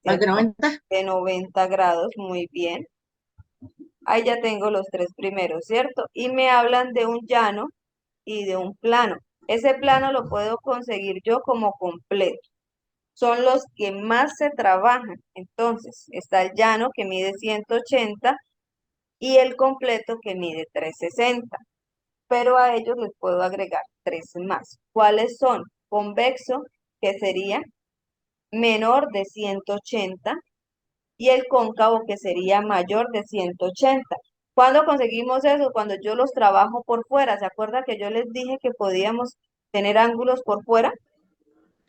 ¿Más de ¿cierto? 90? De 90 grados, muy bien. Ahí ya tengo los tres primeros, ¿cierto? Y me hablan de un llano y de un plano. Ese plano lo puedo conseguir yo como completo. Son los que más se trabajan. Entonces, está el llano que mide 180 y el completo que mide 360. Pero a ellos les puedo agregar tres más. ¿Cuáles son? Convexo, que sería menor de 180, y el cóncavo, que sería mayor de 180. ¿Cuándo conseguimos eso? Cuando yo los trabajo por fuera. ¿Se acuerda que yo les dije que podíamos tener ángulos por fuera?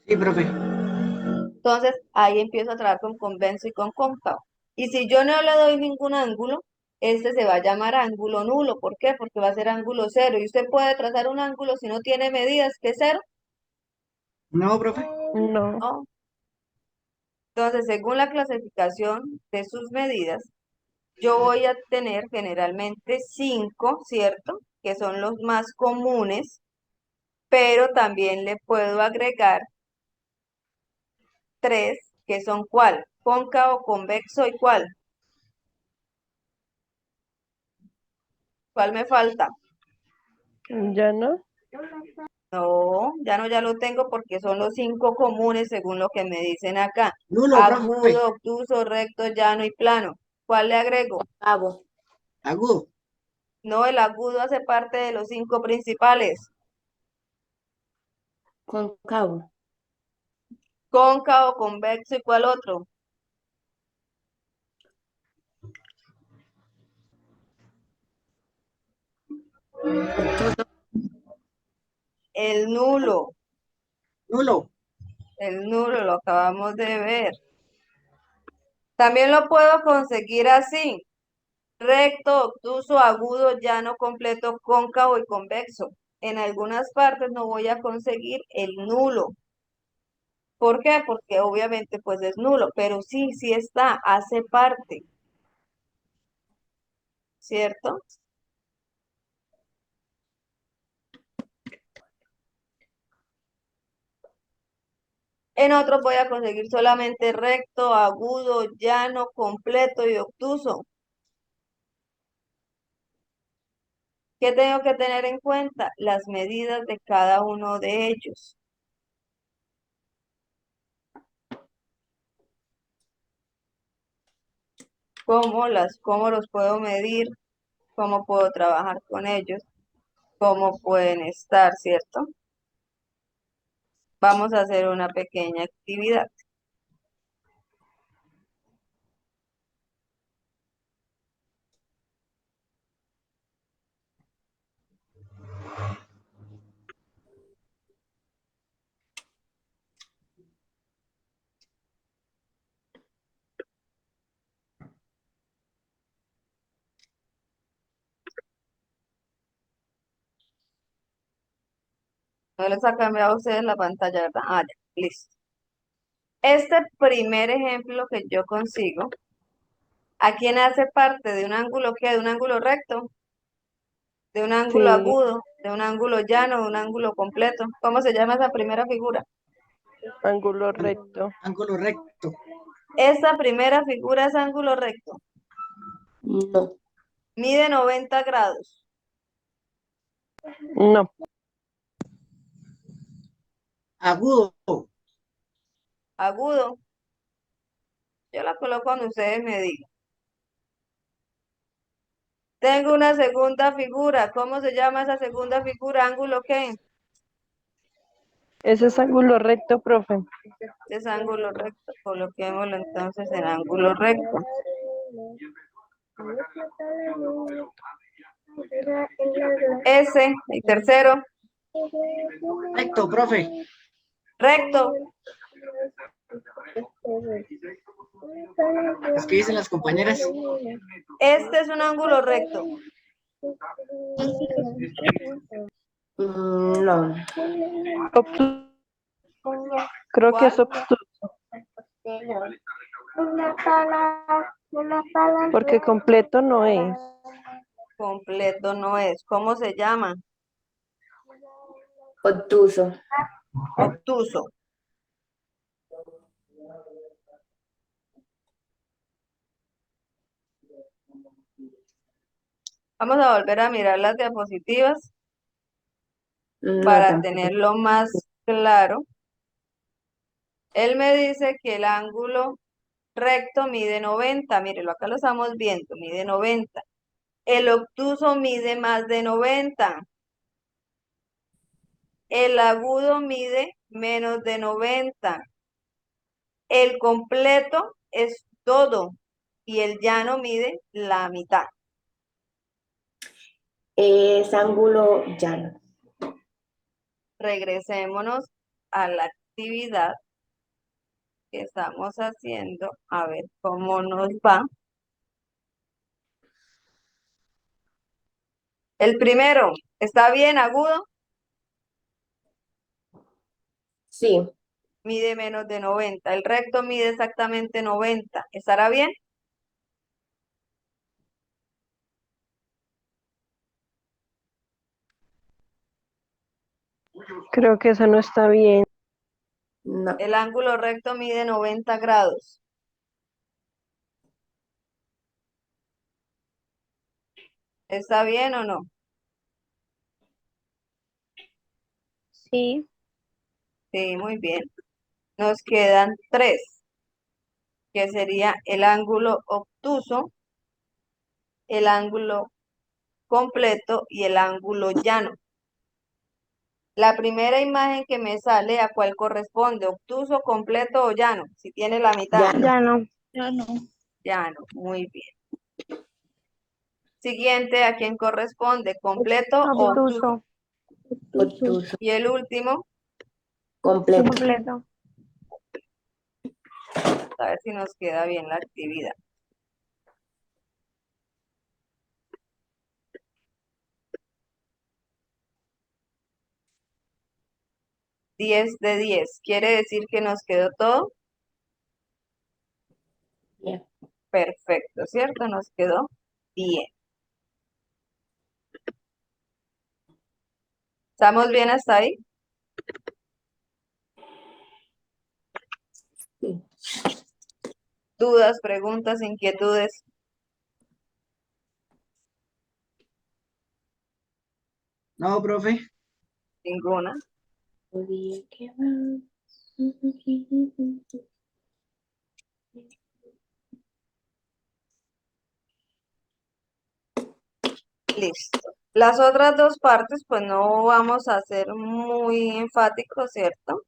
Sí, profe. Entonces, ahí empiezo a trabajar con convexo y con cóncavo. Y si yo no le doy ningún ángulo, este se va a llamar ángulo nulo. ¿Por qué? Porque va a ser ángulo cero. Y usted puede trazar un ángulo si no tiene medidas, ¿qué es cero? No, profe. No. No. Entonces, según la clasificación de sus medidas, yo voy a tener generalmente 5, ¿cierto? Que son los más comunes, pero también le puedo agregar 3, que son ¿cuál? Cóncavo, convexo y ¿cuál? ¿Cuál me falta? ¿Ya no? No, ya lo tengo porque son los 5 comunes según lo que me dicen acá. Nulo, profe. Agudo, obtuso, recto, llano y plano. ¿Cuál le agrego? Cabo. Agudo. No, el agudo hace parte de los 5 principales. Cóncavo. Cóncavo, convexo y ¿cuál otro? Obtuso. El nulo. Nulo. El nulo lo acabamos de ver. También lo puedo conseguir así. Recto, obtuso, agudo, llano, completo, cóncavo y convexo. En algunas partes no voy a conseguir el nulo. ¿Por qué? Porque obviamente pues es nulo, pero sí, sí está, hace parte, ¿cierto? En otros voy a conseguir solamente recto, agudo, llano, completo y obtuso. ¿Qué tengo que tener en cuenta? Las medidas de cada uno de ellos. ¿Cómo los puedo medir? ¿Cómo puedo trabajar con ellos? ¿Cómo pueden estar, cierto? Vamos a hacer una pequeña actividad. No les ha cambiado a ustedes la pantalla, ¿verdad? Ah, ya, listo. Este primer ejemplo que yo consigo, ¿a quién hace parte de un ángulo que de un ángulo recto? de un ángulo Sí, agudo, de un ángulo llano, de un ángulo completo. ¿Cómo se llama esa primera figura? ángulo recto. Ángulo recto. Esta primera figura es ángulo recto. No. Mide 90 grados. No, Agudo. Agudo. Yo la coloco cuando ustedes me digan. Tengo una segunda figura. ¿Cómo se llama esa segunda figura? ¿Ángulo qué? ese es ángulo recto, profe. Es ángulo recto. Coloquémoslo entonces en ángulo recto. Ese, el tercero, Recto, profe. recto. Es que dicen las compañeras. Este es un ángulo recto. No. Obtuso. Creo que es ¿Cuál? obtuso. Porque completo no es. Completo no es. ¿Cómo se llama? Obtuso. Obtuso. Vamos a volver a mirar las diapositivas No, para tampoco. tenerlo más claro. Él me dice que el ángulo recto mide 90. Mírelo, acá lo estamos viendo, mide 90. El obtuso mide más de 90. El agudo mide menos de 90. El completo es todo y el llano mide la mitad. Es ángulo llano. Regresémonos a la actividad que estamos haciendo, a ver cómo nos va. El primero, ¿está bien, agudo? Sí. Mide menos de 90. El recto mide exactamente 90. ¿Estará bien? Creo que eso no está bien. No. El ángulo recto mide 90 grados. ¿Está bien o no? Sí. Sí, muy bien. Nos quedan tres, que sería el ángulo obtuso, el ángulo completo y el ángulo llano. La primera imagen que me sale, ¿a cuál corresponde? ¿Obtuso, completo o llano? Si tiene la mitad. Llano. Ya no. Ya no. Llano, muy bien. Siguiente, ¿a quién corresponde? ¿Completo o obtuso? Obtuso. Obtuso. Y el último, Completo. Completo. a ver si nos queda bien la actividad. (10 de 10). ¿Quiere decir que nos quedó todo? Bien. Perfecto, ¿cierto? Nos quedó bien. ¿Estamos bien hasta ahí? Sí. ¿Dudas, preguntas, inquietudes? No, profe. Ninguna. Listo. Las otras dos partes, pues no vamos a ser muy enfáticos, ¿cierto?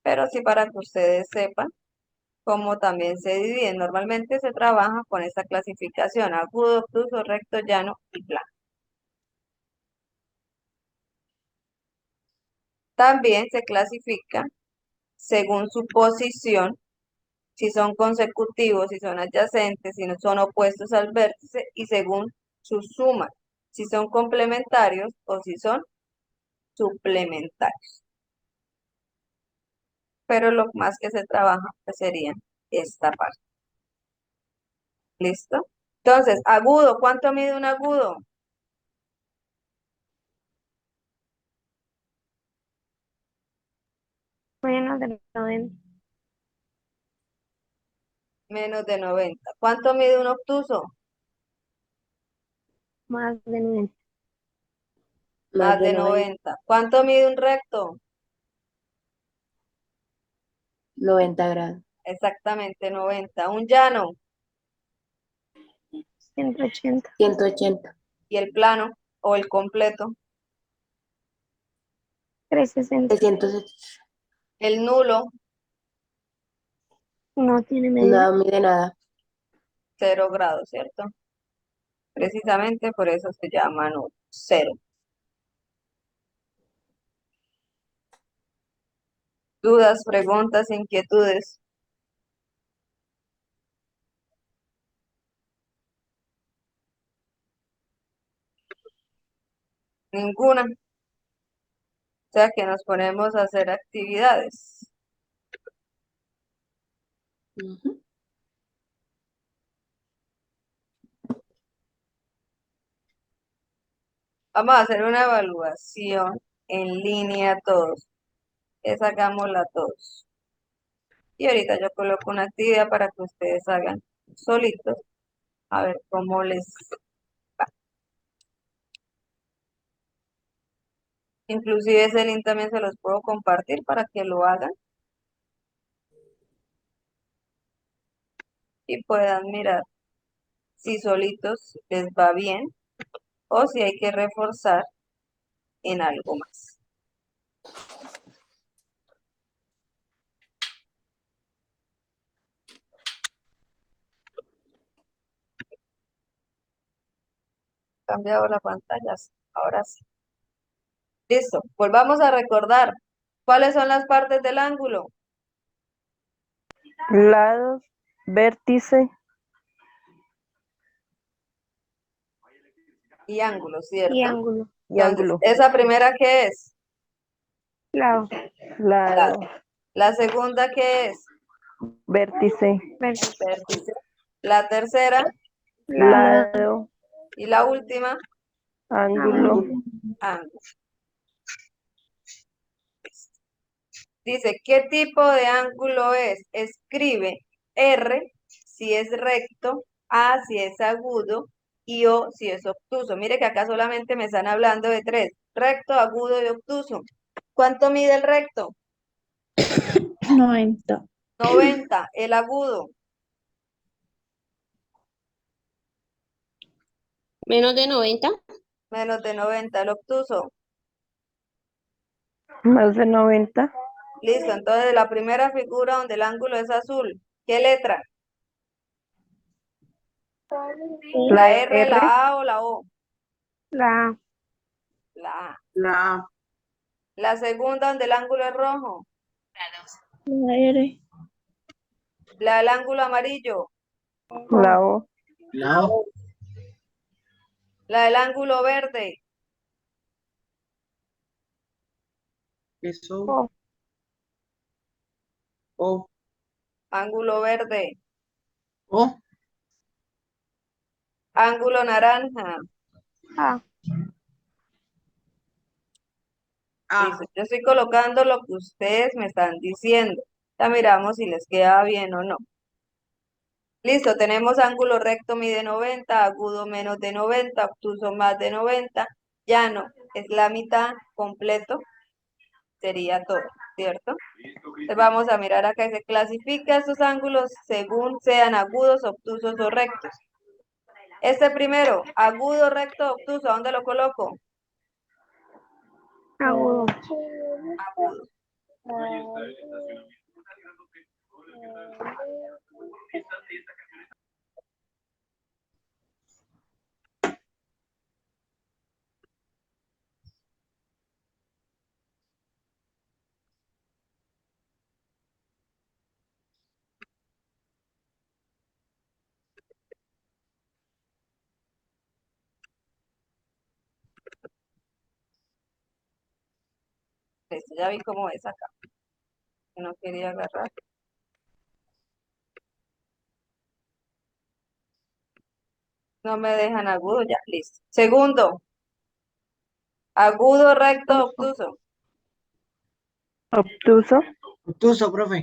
Pero sí para que ustedes sepan cómo también se dividen. Normalmente se trabaja con esta clasificación: agudo, obtuso, recto, llano y plano. También se clasifica según su posición, si son consecutivos, si son adyacentes, si no son opuestos al vértice, y según su suma, si son complementarios o si son suplementarios. Pero lo más que se trabaja pues sería esta parte. ¿Listo? Entonces, agudo, ¿cuánto mide un agudo? Menos de 90. Menos de 90. ¿Cuánto mide un obtuso? Más de 90. Más de 90. ¿Cuánto mide un recto? 90 grados. Exactamente 90. Un llano 180. 180. y el plano o el completo. 360. 360. El nulo, No tiene medida. No mide nada. 0 grados, ¿cierto? Precisamente por eso se llama nulo, 0. Dudas, preguntas, inquietudes. Ninguna. O sea que nos ponemos a hacer actividades. Ujú. Vamos a hacer una evaluación en línea todos. Hagámosla todos. Y ahorita yo coloco una actividad para que ustedes hagan solitos. A ver cómo les va. Inclusive ese link también se los puedo compartir para que lo hagan y puedan mirar si solitos les va bien o si hay que reforzar en algo más. Cambiado la pantalla, ahora sí. Listo, volvamos a recordar. ¿Cuáles son las partes del ángulo? Lados, vértice, Y ángulo, ¿cierto? Y ángulo. y Entonces, ángulo. ¿esa primera qué es? Lado. Lado, La segunda qué es? vértice, Vértice. La tercera Lado. lado, y la última, ángulo. ángulo. Dice, ¿qué tipo de ángulo es? Escribe R si es recto, A si es agudo y O si es obtuso. Mire que acá solamente me están hablando de 3, recto, agudo y obtuso. ¿Cuánto mide el recto? 90. 90. El agudo, Menos de 90. menos de 90. El obtuso. Más de 90. Listo, entonces la primera figura donde el ángulo es azul, ¿qué letra? ¿La R, R, la A o la O? La A. La A. La La segunda donde el ángulo es rojo, La R. la del ángulo amarillo, la O, La O. la del ángulo verde, eso. O. O. ángulo verde, O. ángulo naranja. A. A. Listo, yo estoy colocando lo que ustedes me están diciendo. Ya miramos si les queda bien o no. Listo, tenemos ángulo recto mide 90, agudo menos de 90, obtuso más de 90, llano es la mitad, completo sería todo, ¿cierto? Entonces vamos a mirar acá, se clasifica estos ángulos según sean agudos, obtusos o rectos. Este primero, agudo, recto, obtuso, ¿a dónde lo coloco? Agudo. Agudo. Listo, ya vi cómo es acá. No quería agarrar. No me dejan agudo, ya, listo. Segundo, agudo, recto, obtuso. obtuso, Obtuso, profe.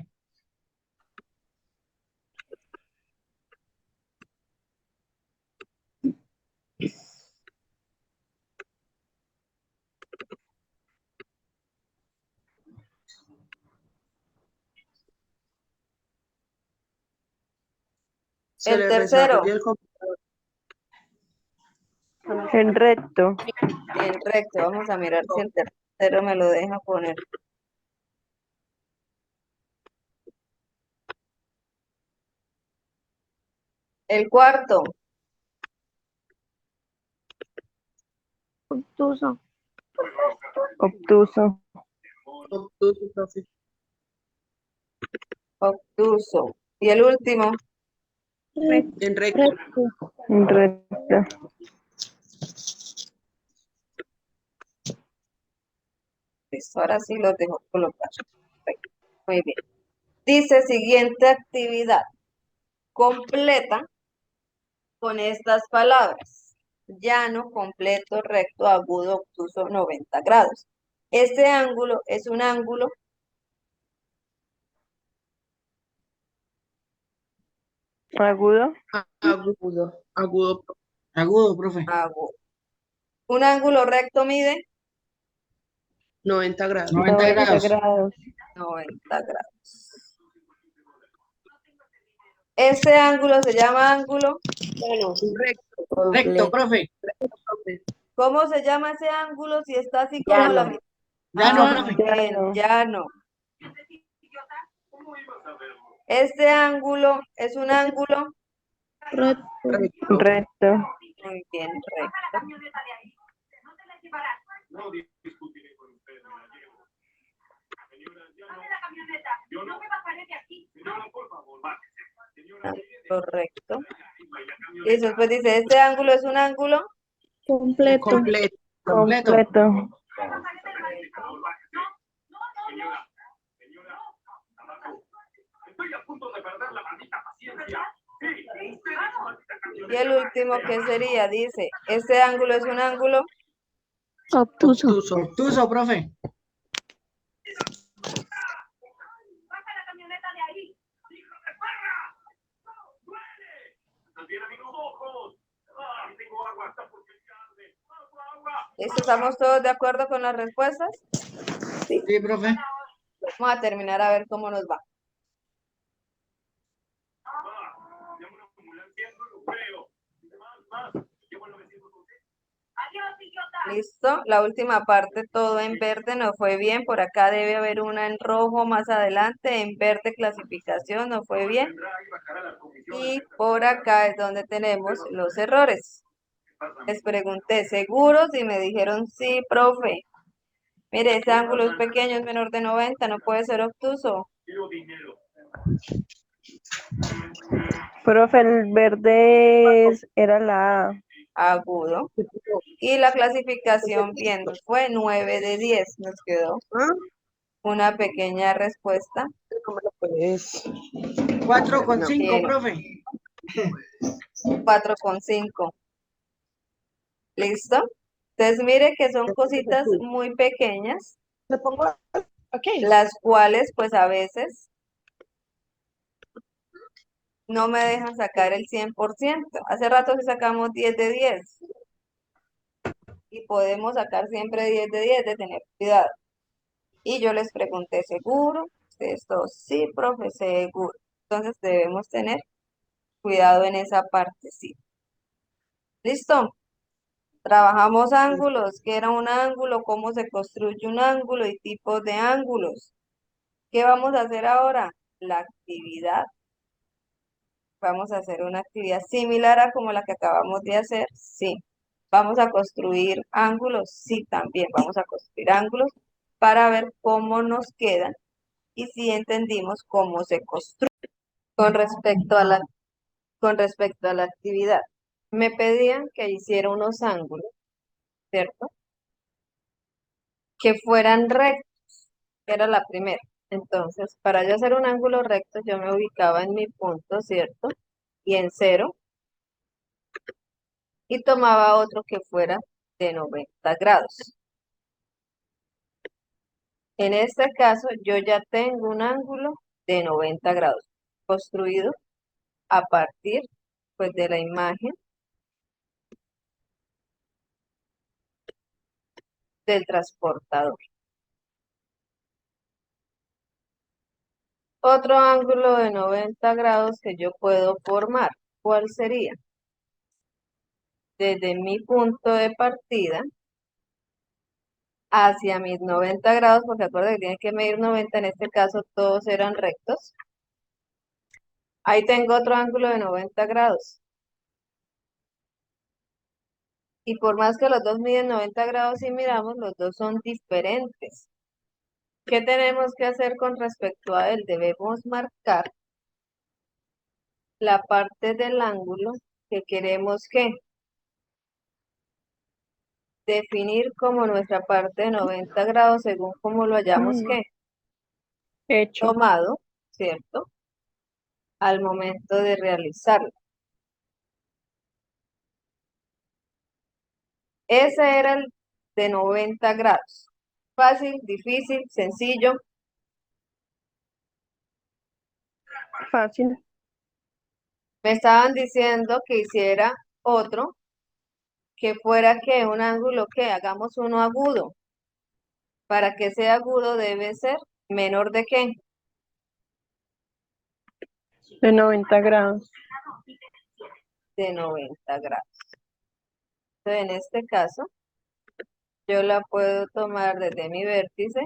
Se El le tercero, resabría el computador. En recto. en recto. Vamos a mirar si el tercero me lo deja poner. El cuarto, Obtuso. Obtuso. Obtuso, profe. obtuso. Y el último, En recto. Recto. En recto. listo, ahora sí los dejo colocar. Perfecto, muy bien. Dice siguiente actividad. Completa con estas palabras. Llano, completo, recto, agudo, obtuso, 90 grados. Este ángulo es un ángulo Agudo. Agudo. Agudo. Agudo, profe. agudo. Un ángulo recto mide 90 grados. 90 90 grados. grados. 90 grados. Este ángulo se llama ángulo. Bueno, Recto, Recto, completo. profe. profe. ¿Cómo se llama ese ángulo si está así como la Llano. mitad? Llano, Ah, profe. muy bien, Llano. llano. Este ángulo es un ángulo. Recto. Recto. Recto. Muy bien, recto. Correcto. Y después dice, este ángulo es un ángulo. Completo. Completo. Completo. Completo. Y el último, ¿qué sería? Dice, este ángulo es un ángulo. Obtuso. Obtuso. Obtuso, profe. ¿Listo? ¿Estamos todos de acuerdo con las respuestas? Sí, profe. Vamos a terminar a ver cómo nos va. Listo, la última parte todo en verde no fue bien, por acá debe haber una en rojo más adelante, en verde clasificación no fue bien, y por acá es donde tenemos los errores. Les pregunté, ¿seguros? Y me dijeron, sí, profe. Mire, ese ángulo es pequeño, es menor de 90, no puede ser obtuso. Profe, el verde era la A. Agudo. Y la clasificación bien nos fue 9 de 10, nos quedó Ah, una pequeña respuesta. no me lo puedes. 4,5, Bien. profe. 4,5. ¿Listo? Entonces mire que son cositas muy pequeñas, Le pongo aquí. las cuales pues a veces no me dejan sacar el 100%. Hace rato que sacamos 10 de 10 y podemos sacar siempre 10 de 10 de tener cuidado. Y yo les pregunté, ¿seguro? Ustedes todos, sí, profe, seguro. Entonces debemos tener cuidado en esa parte, sí. ¿Listo? Trabajamos ángulos, qué era un ángulo, cómo se construye un ángulo y tipos de ángulos. ¿Qué vamos a hacer ahora? La actividad. Vamos a hacer una actividad similar a como la que acabamos de hacer. Sí. Vamos a construir ángulos. Sí, también vamos a construir ángulos para ver cómo nos quedan y si entendimos cómo se construye con respecto a la actividad. Me pedían que hiciera unos ángulos, ¿cierto? Que fueran rectos. Era la primera. Entonces, para yo hacer un ángulo recto, yo me ubicaba en mi punto, ¿cierto? Y en cero, y tomaba otro que fuera de 90 grados. En este caso, yo ya tengo un ángulo de 90 grados construido a partir pues, de la imagen del transportador. Otro ángulo de 90 grados que yo puedo formar, ¿cuál sería? Desde mi punto de partida hacia mis 90 grados, porque acuérdense que tiene que medir 90, en este caso todos eran rectos. Ahí tengo otro ángulo de 90 grados. Y por más que los dos miden 90 grados y miramos, los dos son diferentes. ¿Qué tenemos que hacer con respecto a él? Debemos marcar la parte del ángulo que queremos que definir como nuestra parte de 90 grados según como lo hayamos que Hecho. tomado, ¿cierto? Al momento de realizarlo. Ese era el de 90 grados. Fácil, difícil, sencillo. Fácil. Me estaban diciendo que hiciera otro que fuera que un ángulo que hagamos uno agudo. Para que sea agudo debe ser menor de qué? De 90 grados. De 90 grados. Entonces, en este caso, yo la puedo tomar desde mi vértice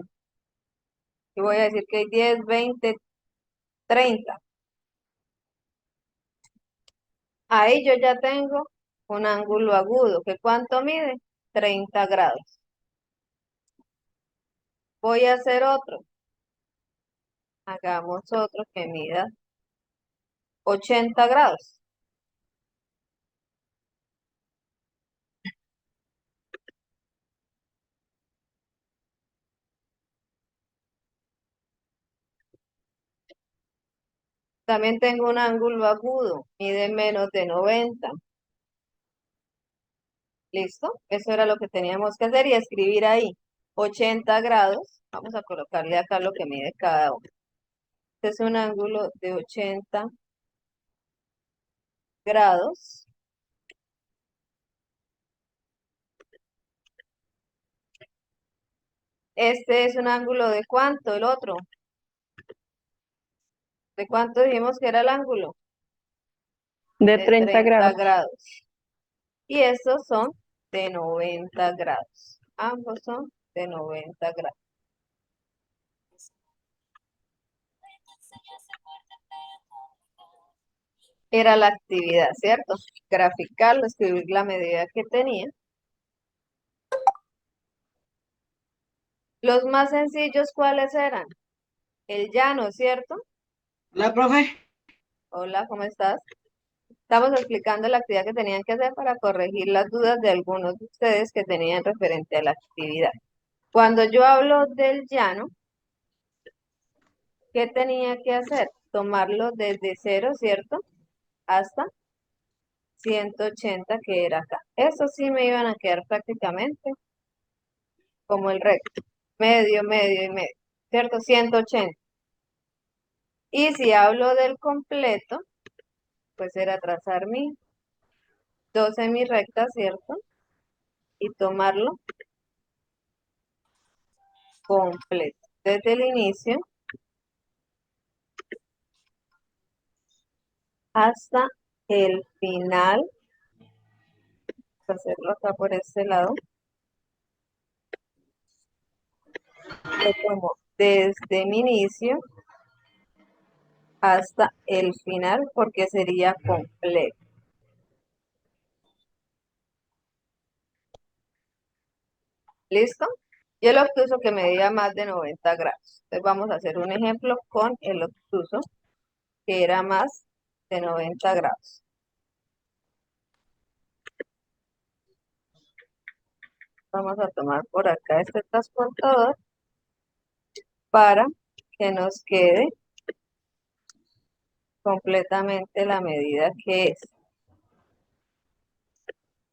y voy a decir que hay 10, 20, 30. Ahí yo ya tengo un ángulo agudo, que ¿cuánto mide? 30 grados. Voy a hacer otro. Hagamos otro que mida 80 grados. También tengo un ángulo agudo, mide menos de 90. ¿Listo? Eso era lo que teníamos que hacer y escribir ahí 80 grados. Vamos a colocarle acá lo que mide cada uno. Este es un ángulo de 80 grados. Este es un ángulo de ¿cuánto? El otro. ¿De cuánto dijimos que era el ángulo? De De 30 30 grados. grados. Y estos son de 90 grados. Ambos son de 90 grados. Era la actividad, ¿cierto? Graficarlo, escribir la medida que tenía. Los más sencillos, ¿cuáles eran? El llano, ¿cierto? Hola, profe. Hola, ¿cómo estás? Estamos explicando la actividad que tenían que hacer para corregir las dudas de algunos de ustedes que tenían referente a la actividad. Cuando yo hablo del llano, ¿qué tenía que hacer? Tomarlo desde 0, ¿cierto? Hasta 180, que era acá. Eso sí me iban a quedar prácticamente como el recto. Medio, medio y medio. ¿Cierto? 180. Y si hablo del completo, pues era trazar mi 2 semirrectas, ¿cierto? Y tomarlo completo. Desde el inicio hasta el final. Voy a hacerlo acá por este lado. Lo tomo desde mi inicio hasta el final porque sería completo. ¿Listo? Y el obtuso que medía más de 90 grados. Entonces vamos a hacer un ejemplo con el obtuso que era más de 90 grados. Vamos a tomar por acá este transportador para que nos quede completamente la medida que es.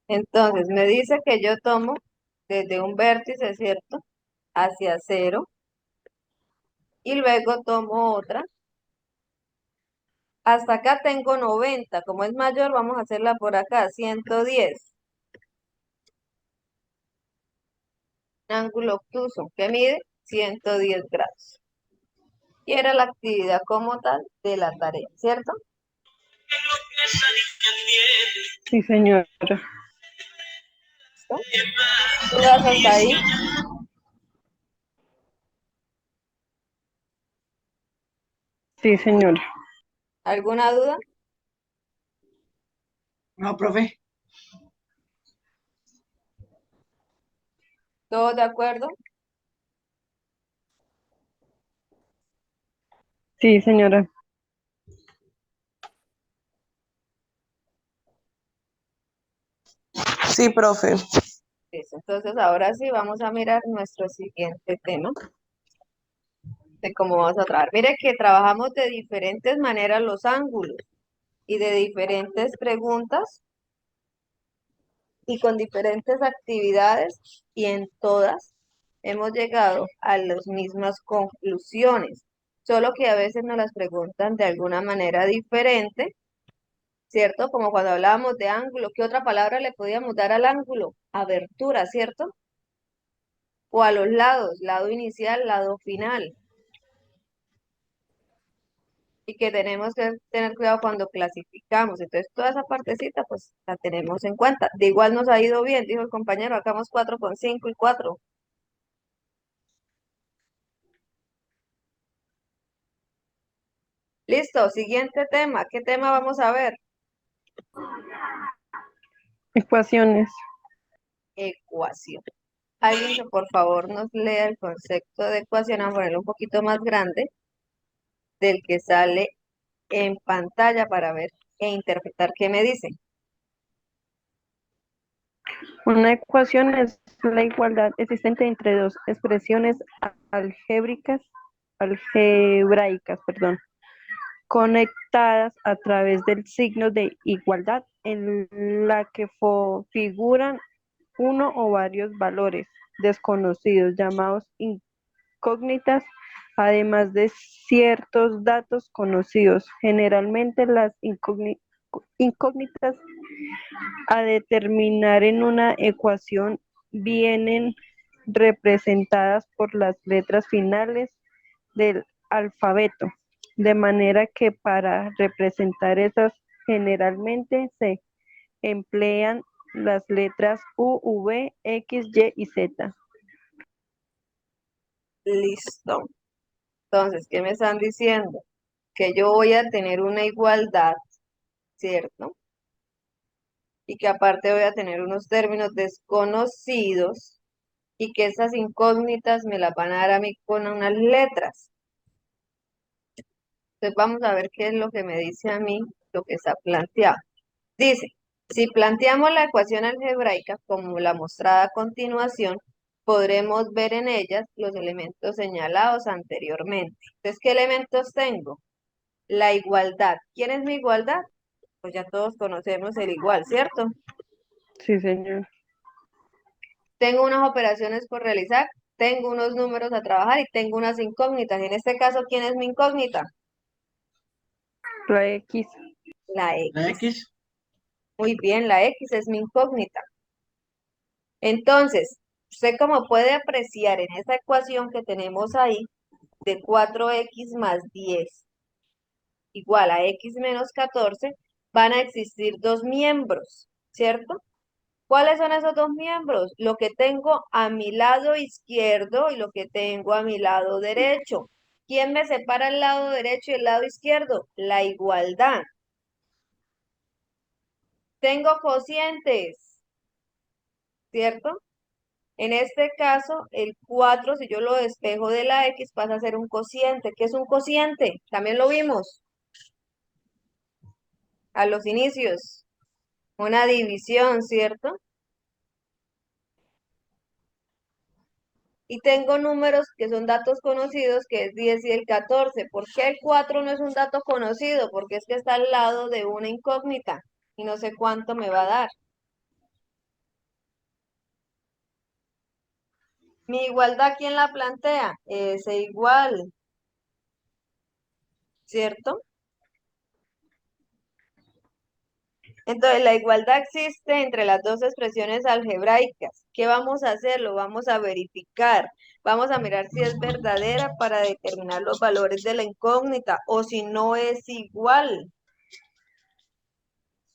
Entonces me dice que yo tomo desde un vértice, ¿cierto? Hacia 0, Y luego tomo otra. Hasta acá tengo 90. Como es mayor, vamos a hacerla por acá, 110. Ángulo obtuso que mide 110 grados. Y era la actividad como tal de la tarea, ¿cierto? Sí, señora. ¿Listo? ¿Dudas hasta ahí? Sí, señora. ¿Alguna duda? No, profe. ¿Todos de acuerdo? Sí, señora. Sí, profe. Listo. Entonces, ahora sí vamos a mirar nuestro siguiente tema de cómo vamos a trabajar. Mire que trabajamos de diferentes maneras los ángulos y de diferentes preguntas y con diferentes actividades y en todas hemos llegado a las mismas conclusiones, solo que a veces nos las preguntan de alguna manera diferente, ¿cierto? Como cuando hablábamos de ángulo, ¿qué otra palabra le podíamos dar al ángulo? Abertura, ¿cierto? O a los lados, lado inicial, lado final. Y que tenemos que tener cuidado cuando clasificamos. Entonces, toda esa partecita, pues, la tenemos en cuenta. De igual nos ha ido bien, dijo el compañero, sacamos 4,5 y 4. Listo, siguiente tema. ¿Qué tema vamos a ver? Ecuaciones. Ecuación. Alguien que por favor nos lea el concepto de ecuación, vamos a ponerlo un poquito más grande del que sale en pantalla para ver e interpretar qué me dice. Una ecuación es la igualdad existente entre dos expresiones algebraicas, perdón, conectadas a través del signo de igualdad en la que figuran uno o varios valores desconocidos llamados incógnitas, además de ciertos datos conocidos. Generalmente las incógnitas a determinar en una ecuación vienen representadas por las letras finales del alfabeto, de manera que para representar esas generalmente se emplean las letras U, V, X, Y y Z. Listo. Entonces, ¿qué me están diciendo? Que yo voy a tener una igualdad, ¿cierto? Y que aparte voy a tener unos términos desconocidos y que esas incógnitas me las van a dar a mí con unas letras. Entonces vamos a ver qué es lo que me dice a mí lo que está planteado. Dice, si planteamos la ecuación algebraica como la mostrada a continuación, podremos ver en ellas los elementos señalados anteriormente. Entonces, ¿qué elementos tengo? La igualdad. ¿Quién es mi igualdad? Pues ya todos conocemos el igual, ¿cierto? Sí, señor. Tengo unas operaciones por realizar, tengo unos números a trabajar y tengo unas incógnitas. En este caso, ¿quién es mi incógnita? La X. La La X. X. Muy bien, la X es mi incógnita. Entonces, usted como puede apreciar en esa ecuación que tenemos ahí, de 4x más 10 igual a x menos 14, van a existir dos miembros, ¿cierto? ¿Cuáles son esos dos miembros? Lo que tengo a mi lado izquierdo y lo que tengo a mi lado derecho. ¿Quién me separa el lado derecho y el lado izquierdo? La igualdad. Tengo cocientes, ¿cierto? En este caso, el 4, si yo lo despejo de la X, pasa a ser un cociente. ¿Qué es un cociente? También lo vimos a los inicios. Una división, ¿cierto? Y tengo números que son datos conocidos, que es 10 y el 14. ¿Por qué el 4 no es un dato conocido? Porque es que está al lado de una incógnita y no sé cuánto me va a dar. Mi igualdad, ¿quién la plantea? Ese igual. ¿cierto? Entonces, la igualdad existe entre las dos expresiones algebraicas. ¿Qué vamos a hacer? Lo vamos a verificar. Vamos a mirar si es verdadera para determinar los valores de la incógnita o si no es igual.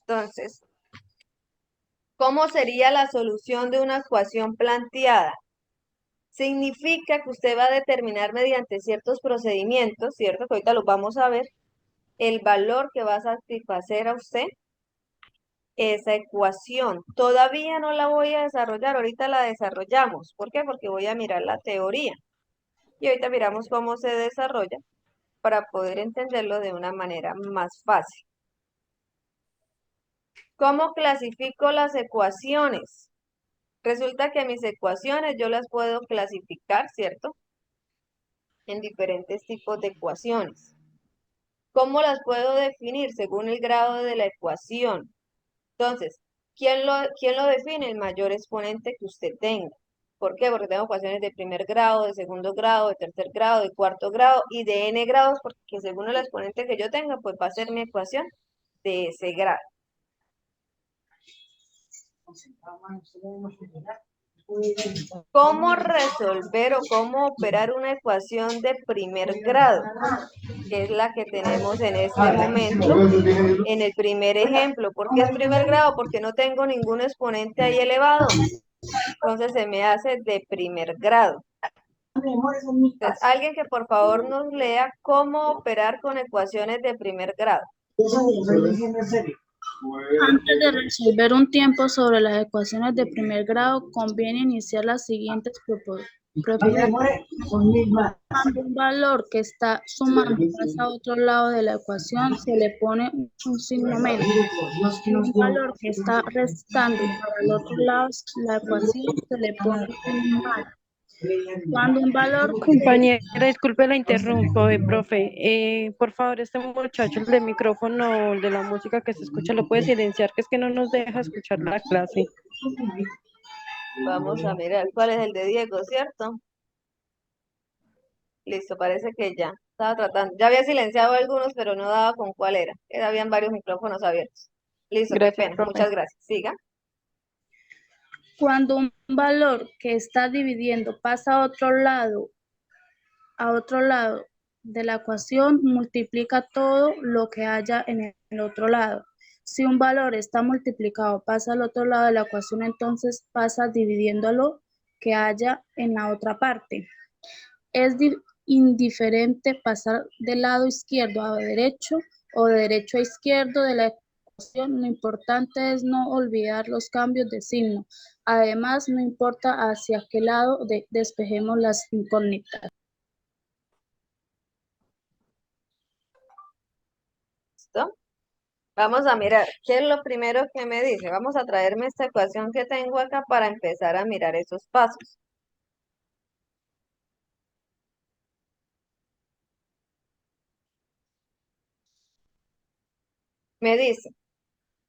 Entonces, ¿cómo sería la solución de una ecuación planteada? Significa que usted va a determinar mediante ciertos procedimientos, ¿cierto? Que ahorita los vamos a ver, el valor que va a satisfacer a usted esa ecuación. Todavía no la voy a desarrollar, ahorita la desarrollamos. ¿Por qué? Porque voy a mirar la teoría. Y ahorita miramos cómo se desarrolla para poder entenderlo de una manera más fácil. ¿Cómo clasifico las ecuaciones? Resulta que mis ecuaciones yo las puedo clasificar, ¿cierto? En diferentes tipos de ecuaciones. ¿Cómo las puedo definir? Según el grado de la ecuación. Entonces, ¿quién lo define? El mayor exponente que usted tenga. ¿Por qué? Porque tengo ecuaciones de primer grado, de segundo grado, de tercer grado, de cuarto grado y de n grados, porque según el exponente que yo tenga, pues va a ser mi ecuación de ese grado. ¿Cómo resolver o cómo operar una ecuación de primer grado? Que es la que tenemos en este momento, en el primer ejemplo. ¿Por qué es primer grado? Porque no tengo ningún exponente ahí elevado. Entonces se me hace de primer grado. Entonces, alguien que por favor nos lea cómo operar con ecuaciones de primer grado. Antes de resolver un tiempo sobre las ecuaciones de primer grado, conviene iniciar las siguientes propiedades. Cuando un valor que está sumando pasa a otro lado de la ecuación, se le pone un signo menos. Un valor que está restando para el otro lado de la ecuación, se le pone un más. Cuando un valor Compañera, disculpe, la interrumpo, profe. Por favor, este muchacho, el de micrófono, el de la música que se escucha, lo puede silenciar, que es que no nos deja escuchar la clase. Vamos a mirar cuál es el de Diego, ¿cierto? Listo, parece que ya. Estaba tratando. Ya había silenciado algunos, pero no daba con cuál era. Habían varios micrófonos abiertos. Listo, qué Gracias, pena. profe. Muchas gracias. Siga. Cuando un valor que está dividiendo pasa a otro lado de la ecuación, multiplica todo lo que haya en el otro lado. Si un valor está multiplicado, pasa al otro lado de la ecuación, entonces pasa dividiendo lo que haya en la otra parte. Es indiferente pasar del lado izquierdo a derecho o de derecho a izquierdo de la ecuación. Lo importante es no olvidar los cambios de signo. Además, no importa hacia qué lado despejemos las incógnitas. ¿Listo? Vamos a mirar. ¿Qué es lo primero que me dice? Vamos a traerme esta ecuación que tengo acá para empezar a mirar esos pasos. Me dice,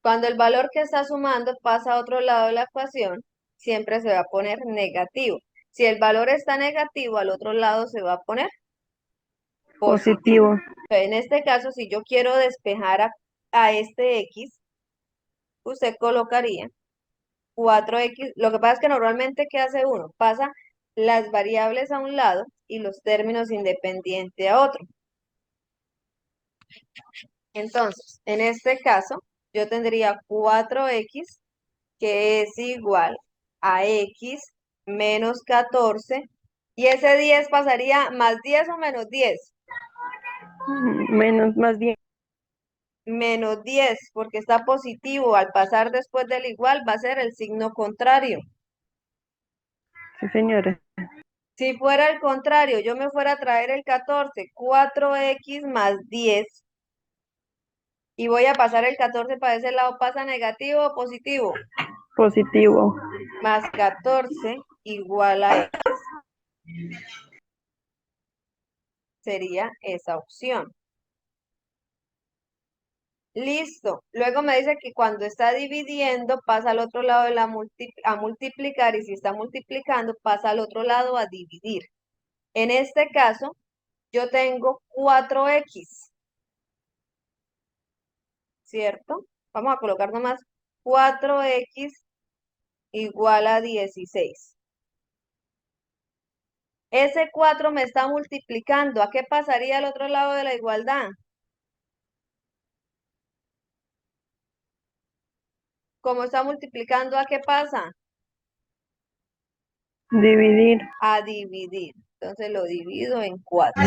cuando el valor que está sumando pasa a otro lado de la ecuación, siempre se va a poner negativo. Si el valor está negativo, al otro lado se va a poner positivo. Positivo. En este caso, si yo quiero despejar a este X, usted colocaría 4X. Lo que pasa es que normalmente, ¿qué hace uno? Pasa las variables a un lado y los términos independientes a otro. Entonces, en este caso, yo tendría 4X que es igual a X menos 14, y ese 10 pasaría más 10 o menos 10. Menos, más bien. Menos 10, porque está positivo. Al pasar después del igual va a ser el signo contrario. Sí, señora. Si fuera el contrario, yo me fuera a traer el 14, 4X más 10. Y voy a pasar el 14 para ese lado, ¿pasa negativo o positivo? Positivo. Más 14 igual a X. Sería esa opción. Listo. Luego me dice que cuando está dividiendo pasa al otro lado de a multiplicar, y si está multiplicando pasa al otro lado a dividir. En este caso, yo tengo 4X. ¿cierto? Vamos a colocar nomás 4x igual a 16. Ese 4 me está multiplicando. ¿A qué pasaría al otro lado de la igualdad? Como está multiplicando, ¿a qué pasa? Dividir. A dividir. Entonces lo divido en 4.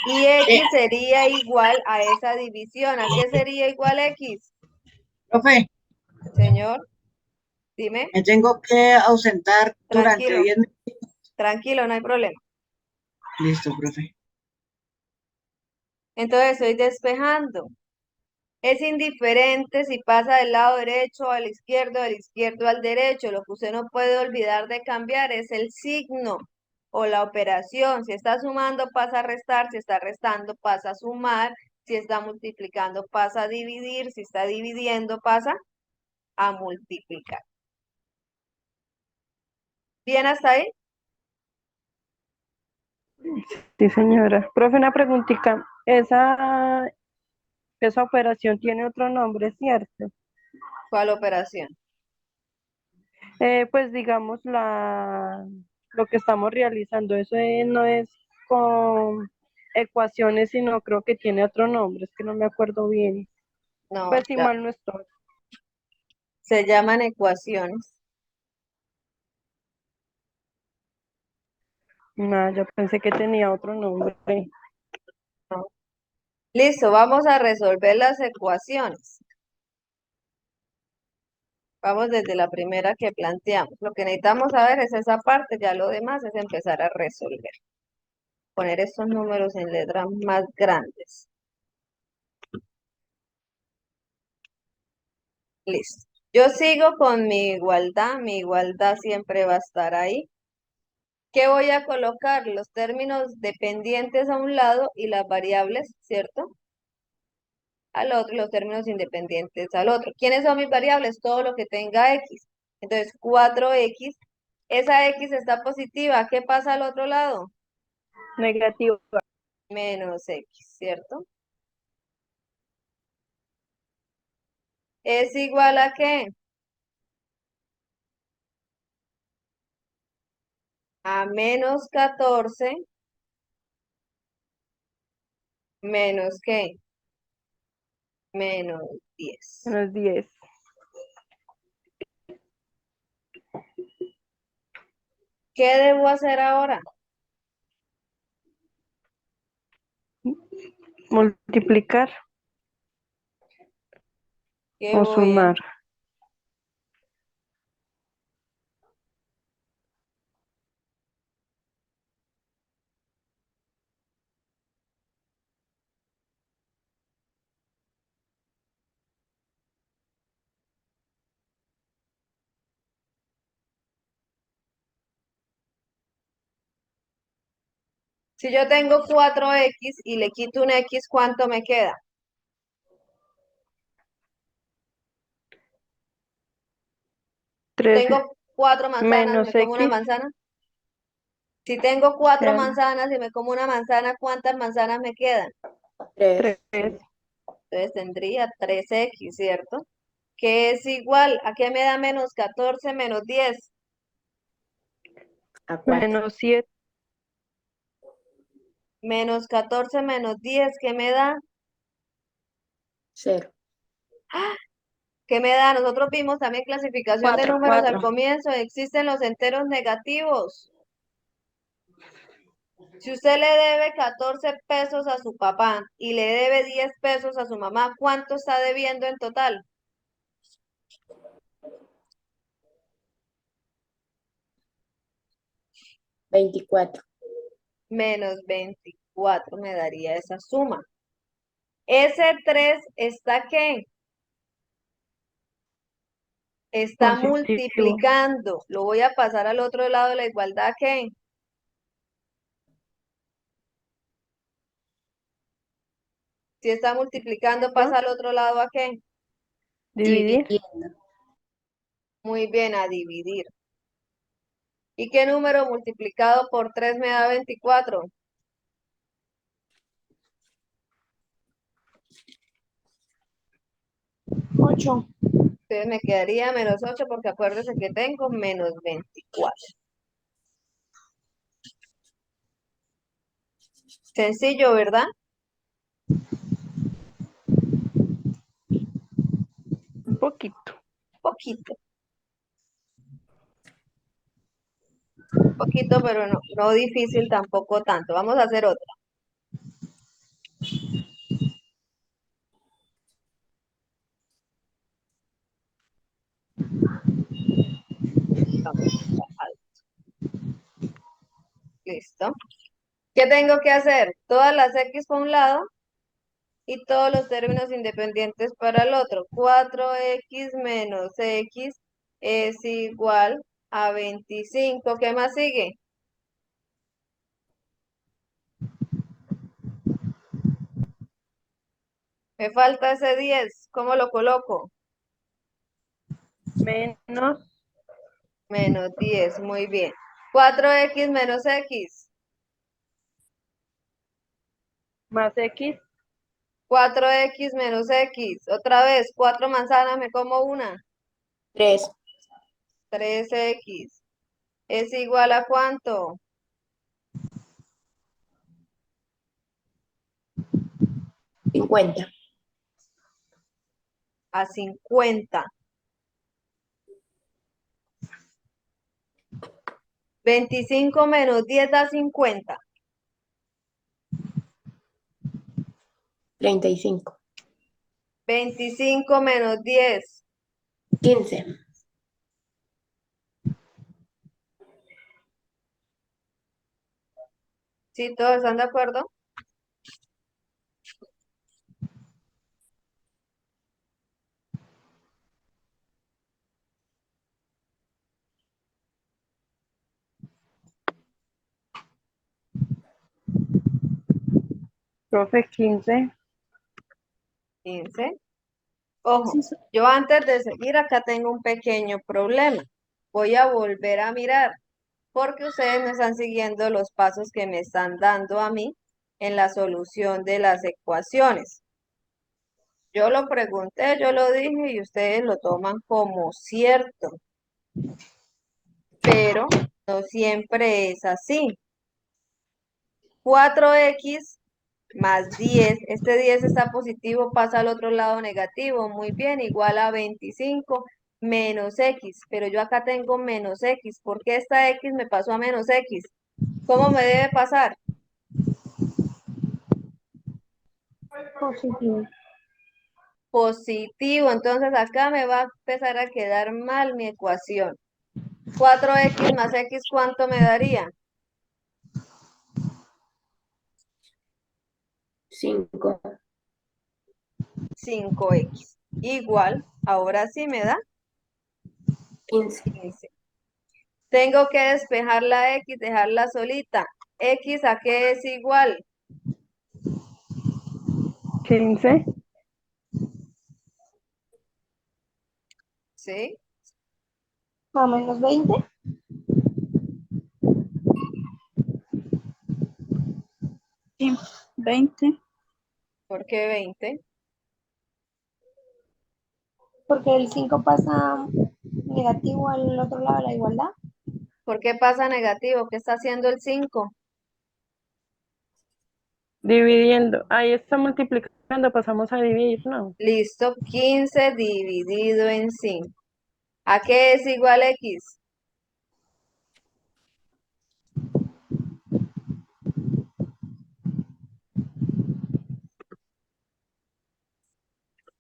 Y x sería igual a esa división. ¿A qué sería igual x? Profe, Señor, dime. me tengo que ausentar durante Tranquilo, 10 minutos. tranquilo, no hay problema. Listo, profe. Entonces estoy despejando. Es indiferente si pasa del lado derecho al izquierdo, del izquierdo al derecho. Lo que usted no puede olvidar de cambiar es el signo o la operación. Si está sumando, pasa a restar. Si está restando, pasa a sumar. Si está multiplicando, pasa a dividir. Si está dividiendo, pasa a multiplicar. ¿Bien hasta ahí? Sí, señora. Profe, una preguntita. Esa operación tiene otro nombre, ¿cierto? ¿Cuál operación? Pues digamos lo que estamos realizando, eso no es con ecuaciones, sino creo que tiene otro nombre, es que no me acuerdo bien. No, Pues si ya. mal no estoy. Se llaman ecuaciones. No, yo pensé que tenía otro nombre. No. Listo, vamos a resolver las ecuaciones. Vamos desde la primera que planteamos. Lo que necesitamos saber es esa parte, ya lo demás es empezar a resolver. Poner estos números en letras más grandes. Listo. Yo sigo con mi igualdad siempre va a estar ahí. ¿Qué voy a colocar? Los términos dependientes a un lado y las variables, ¿cierto? Al otro, y los términos independientes al otro. ¿Quiénes son mis variables? Todo lo que tenga x. Entonces, 4x. Esa x está positiva. ¿Qué pasa al otro lado? Negativo. Menos x, ¿cierto? ¿Es igual a qué? A menos 14 menos qué? Menos 10. Menos 10. ¿Qué debo hacer ahora? Multiplicar ¿Qué o voy a? sumar. Si yo tengo 4x y le quito un x, ¿cuánto me queda? 3 Tengo 4 manzanas, menos ¿me como una x. manzana? Si tengo 4 Quedan manzanas y me como una manzana, ¿cuántas manzanas me quedan? 3 3. Entonces tendría 3x, ¿cierto? Que es igual, ¿a qué me da menos 14 menos 10? a 4. Menos 7. Menos 14 menos 10, ¿qué me da? 0. ¿Qué me da? Nosotros vimos también clasificación de 4. números al 4. comienzo, existen los enteros negativos. Si usted le debe 14 pesos a su papá y le debe 10 pesos a su mamá, ¿cuánto está debiendo en total? 24. Menos 24 me daría esa suma. Ese 3 está ¿qué? Está Positivo. multiplicando. Lo voy a pasar al otro lado de la igualdad, ¿qué? Si está multiplicando, pasa al otro lado, ¿a qué? Dividir. Dividiendo. Muy bien, a dividir. ¿Y qué número multiplicado por 3 me da 24? 8. Entonces me quedaría menos 8 porque acuérdese que tengo menos 24. Sencillo, ¿verdad? Un poquito. Poquito. Poquito, pero no difícil tampoco tanto. Vamos a hacer otra. Vamos listo. ¿Qué tengo que hacer? Todas las X por un lado y todos los términos independientes para el otro. 4X menos X es igual a 25. ¿Qué más sigue? Me falta ese 10. ¿Cómo lo coloco? Menos Menos 10. Muy bien. 4X menos X. más X, 4X menos X. Otra vez, 4 manzanas, me como una. 3. 3X. ¿Es igual a cuánto? 50. A 50. 25 menos 10 da 50. 35. 25 menos 10. 15. ¿Sí? ¿Todos están de acuerdo? profe, 15. 15. Ojo, Sí, yo antes de seguir acá tengo un pequeño problema. Voy a volver a mirar porque ustedes me están siguiendo los pasos que me están dando a mí en la solución de las ecuaciones. Yo lo pregunté, yo lo dije y ustedes lo toman como cierto, pero no siempre es así. 4X más 10, este 10 está positivo, pasa al otro lado negativo, muy bien, igual a 25 menos X, pero yo acá tengo menos X, ¿por qué esta X me pasó a menos X? ¿Cómo me debe pasar? Positivo. Positivo, entonces acá me va a empezar a quedar mal mi ecuación. 4X más X, ¿cuánto me daría? 5. 5X. Igual, ahora sí me da 15. 15. Tengo que despejar la X, dejarla solita. ¿X a qué es igual? 15. ¿Sí? A menos 20. sí, 20. ¿Por qué 20? Porque el 5 pasa negativo al otro lado de la igualdad. ¿Por qué pasa negativo? ¿Qué está haciendo el 5? Dividiendo. Ahí está multiplicando, pasamos a dividir, ¿no? Listo, 15 dividido en 5. ¿A qué es igual X?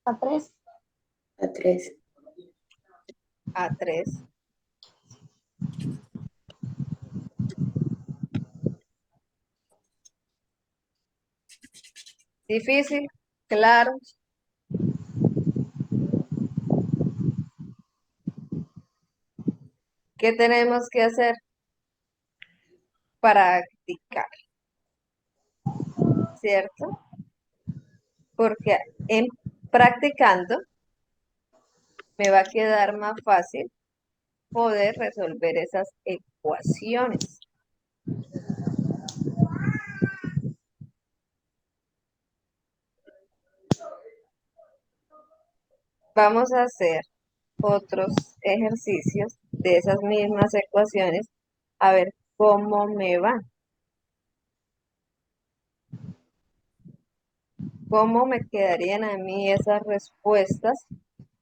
A 3. A 3. A 3. Difícil, claro. ¿Qué tenemos que hacer? Practicar, ¿cierto? Porque en practicando me va a quedar más fácil poder resolver esas ecuaciones. Vamos a hacer otros ejercicios de esas mismas ecuaciones, a ver cómo me va, cómo me quedarían a mí esas respuestas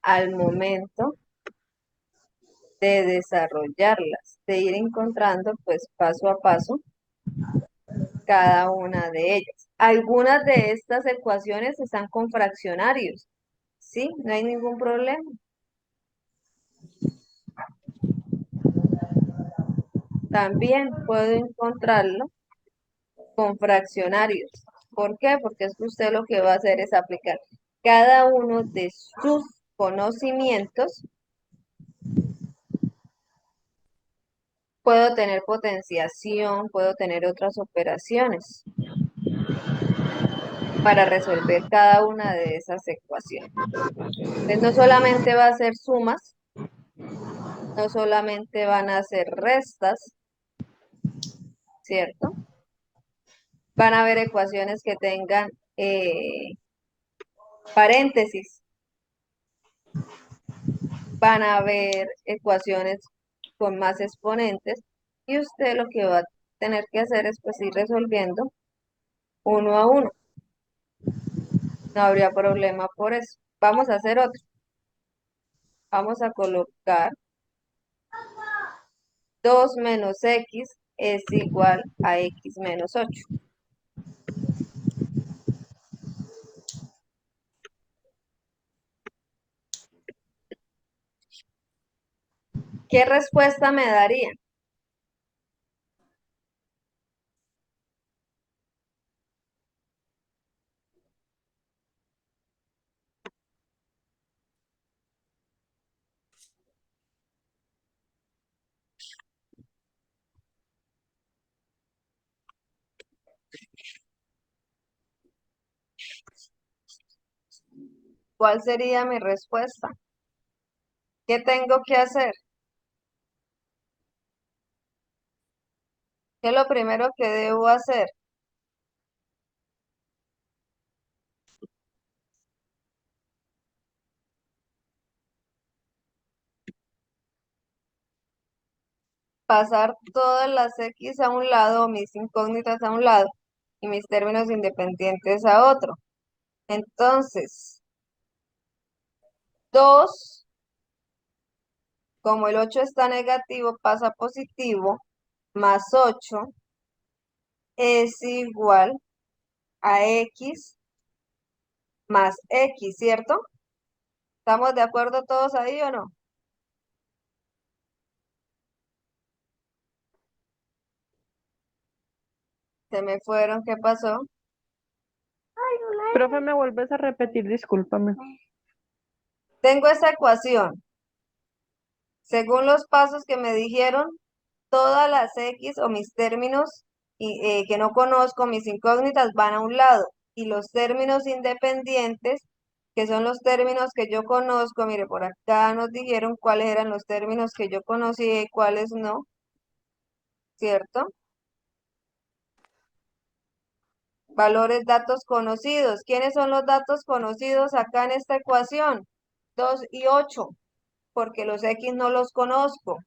al momento de desarrollarlas, de ir encontrando pues paso a paso cada una de ellas. Algunas de estas ecuaciones están con fraccionarios, ¿sí? No hay ningún problema. También puedo encontrarlo con fraccionarios. ¿Por qué? Porque es que usted lo que va a hacer es aplicar cada uno de sus conocimientos. Puedo tener potenciación, puedo tener otras operaciones para resolver cada una de esas ecuaciones. Entonces, no solamente va a ser sumas, no solamente van a ser restas, ¿cierto? Van a haber ecuaciones que tengan paréntesis, van a haber ecuaciones con más exponentes y usted lo que va a tener que hacer es pues ir resolviendo uno a uno. No habría problema por eso. Vamos a hacer otro. Vamos a colocar 2 menos x es igual a x menos 8. ¿Qué respuesta me daría? ¿Cuál sería mi respuesta? ¿Qué tengo que hacer? ¿Qué es lo primero que debo hacer? Pasar todas las x a un lado, mis incógnitas a un lado y mis términos independientes a otro. Entonces, 2, como el 8 está negativo, pasa a positivo, más 8 es igual a x más x, ¿cierto? ¿Estamos de acuerdo todos ahí o no? Se me fueron, ¿qué pasó? Profe, ¿me vuelves a repetir? Discúlpame. Tengo esa ecuación. Según los pasos que me dijeron, todas las x o mis términos que no conozco, mis incógnitas, van a un lado. Y los términos independientes, que son los términos que yo conozco, mire, por acá nos dijeron cuáles eran los términos que yo conocía y cuáles no, ¿cierto? Valores, datos conocidos. ¿Quiénes son los datos conocidos acá en esta ecuación? 2 y 8, porque los x no los conozco.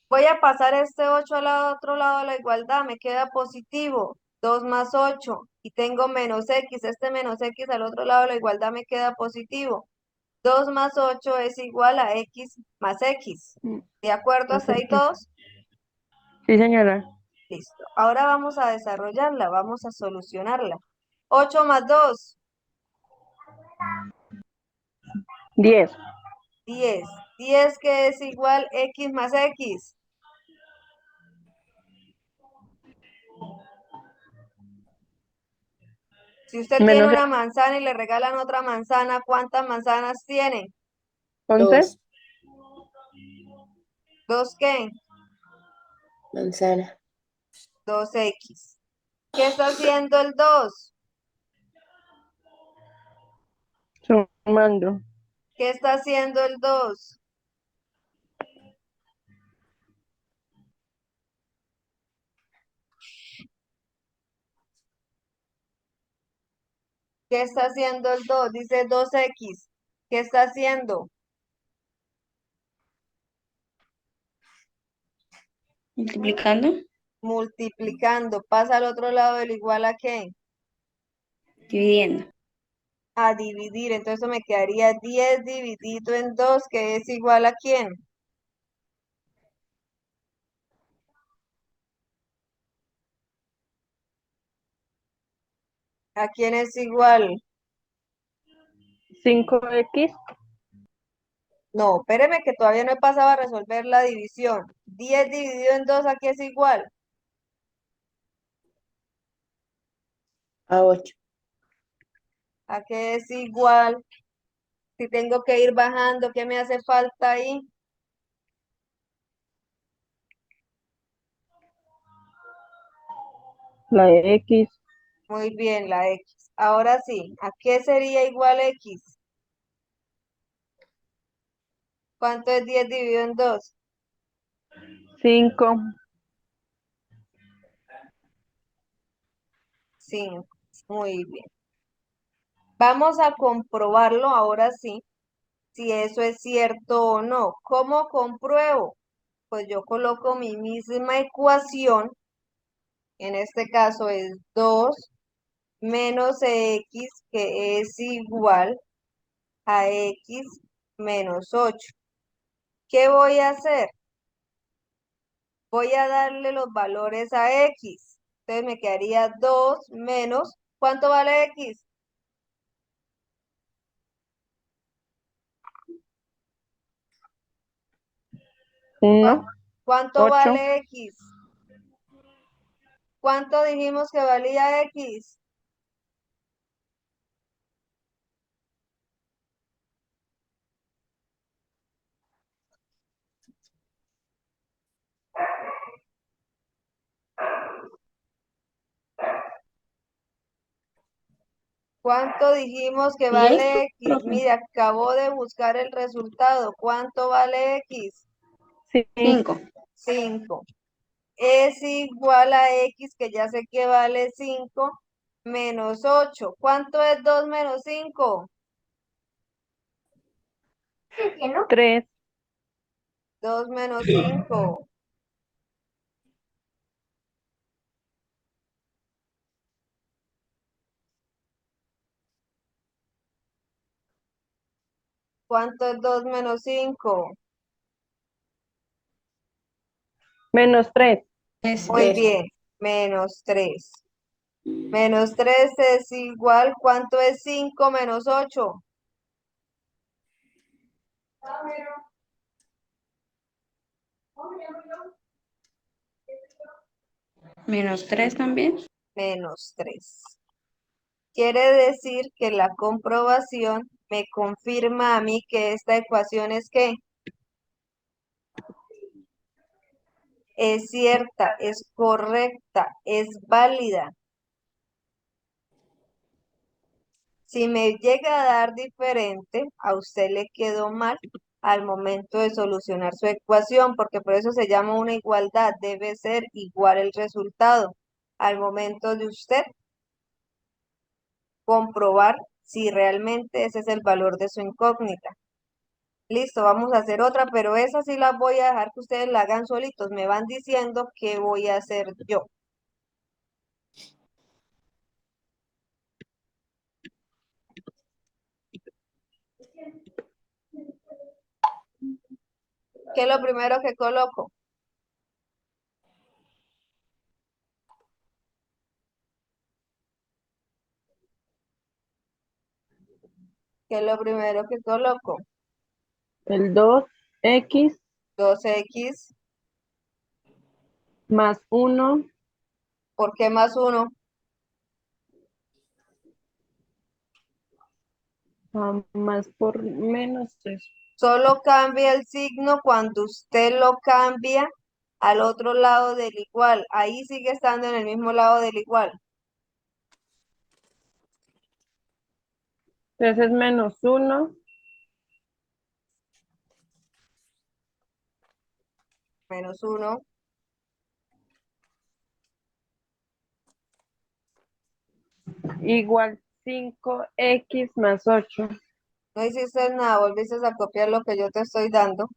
Voy a pasar este 8 al otro lado de la igualdad, me queda positivo, 2 más 8, y tengo menos x, este menos x al otro lado de la igualdad me queda positivo. 2 más 8 es igual a x más x. ¿De acuerdo hasta ahí Entonces, todos? sí, señora. Listo. Ahora vamos a desarrollarla, vamos a solucionarla. 8 más 2, 10. 10. 10 que es igual x más x. Si usted tiene Menos una manzana y le regalan otra manzana, ¿cuántas manzanas tiene? 11. 2. ¿Dos qué? Manzana. 2x. ¿Qué está haciendo el 2? Sumando. ¿Qué está haciendo el 2? ¿Qué está haciendo el 2? Dice 2x. ¿Qué está haciendo? Multiplicando, Multiplicando. Pasa al otro lado del igual a qué? dividiendo. A dividir. Entonces eso me quedaría 10 dividido en 2, que es igual a quién. ¿A quién es igual? 5x. No, espéreme que todavía no he pasado a resolver la división. 10 dividido en 2, ¿a qué es igual? A 8. ¿A qué es igual? Si tengo que ir bajando, ¿qué me hace falta ahí? La x. Muy bien, la x. Ahora sí, ¿a qué sería igual x? ¿Cuánto es 10 dividido en 2? 5. 5. Muy bien. Vamos a comprobarlo ahora sí, si eso es cierto o no. ¿Cómo compruebo? Pues yo coloco mi misma ecuación, en este caso es 2 menos x, que es igual a x menos 8. ¿Qué voy a hacer? Voy a darle los valores a x. Entonces me quedaría 2 menos, ¿cuánto vale x? 1. ¿Cuánto 8. vale x? ¿Cuánto dijimos que valía x? ¿Cuánto dijimos que 10, vale x? profe. Mire, acabo de buscar el resultado. ¿Cuánto vale x? 5. 5. Es igual a x, que ya sé que vale 5, menos 8. ¿Cuánto es 2 menos 5? 3. 2 menos 5. ¿Cuánto es 2 menos 5? Menos 3. Es Muy 3. bien, menos 3. Menos 3 es igual, ¿cuánto es 5 menos 8? menos 3 también. Menos 3. Quiere decir que la comprobación me confirma a mí que esta ecuación es ¿qué? Es cierta, es correcta, es válida. Si me llega a dar diferente, a usted le quedó mal al momento de solucionar su ecuación, porque por eso se llama una igualdad. Debe ser igual el resultado al momento de usted comprobar si realmente ese es el valor de su incógnita. Listo, vamos a hacer otra, pero esa sí la voy a dejar que ustedes la hagan solitos. Me van diciendo qué voy a hacer yo. ¿Qué es lo primero que coloco? ¿Qué es lo primero que coloco? El 2x 2x, más 1 ¿por qué más 1? más por menos 3. Solo cambia el signo cuando usted lo cambia al otro lado del igual. Ahí sigue estando en el mismo lado del igual. Entonces es menos 1. Menos 1. Igual 5x más 8. No hiciste nada, volviste a copiar lo que yo te estoy dando.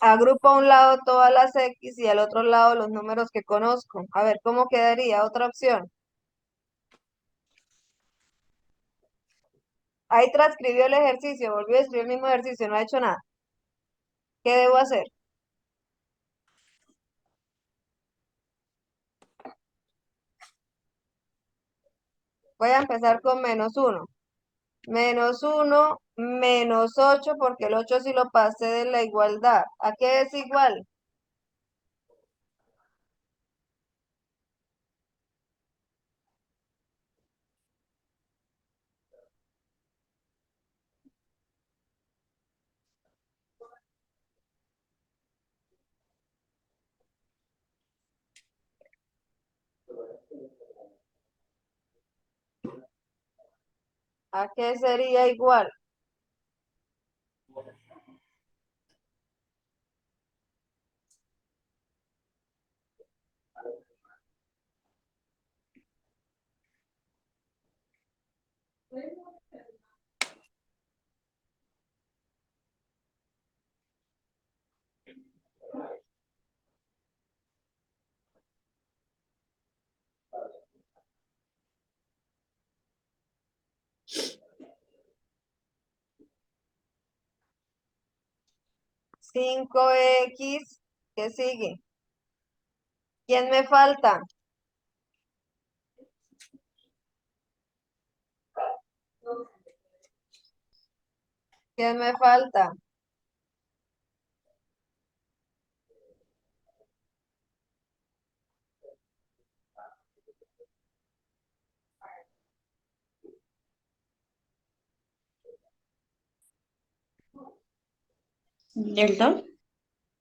Agrupo a un lado todas las X y al otro lado los números que conozco. A ver, ¿cómo quedaría? Otra opción. Ahí transcribió el ejercicio, volvió a escribir el mismo ejercicio, no ha hecho nada. ¿Qué debo hacer? Voy a empezar con -1. -1, -8, porque el 8 sí lo pasé de la igualdad. ¿A qué es igual? ¿A qué sería igual? ¿5x? ¿Qué sigue? ¿Quién me falta? ¿Quién me falta? ¿El 2?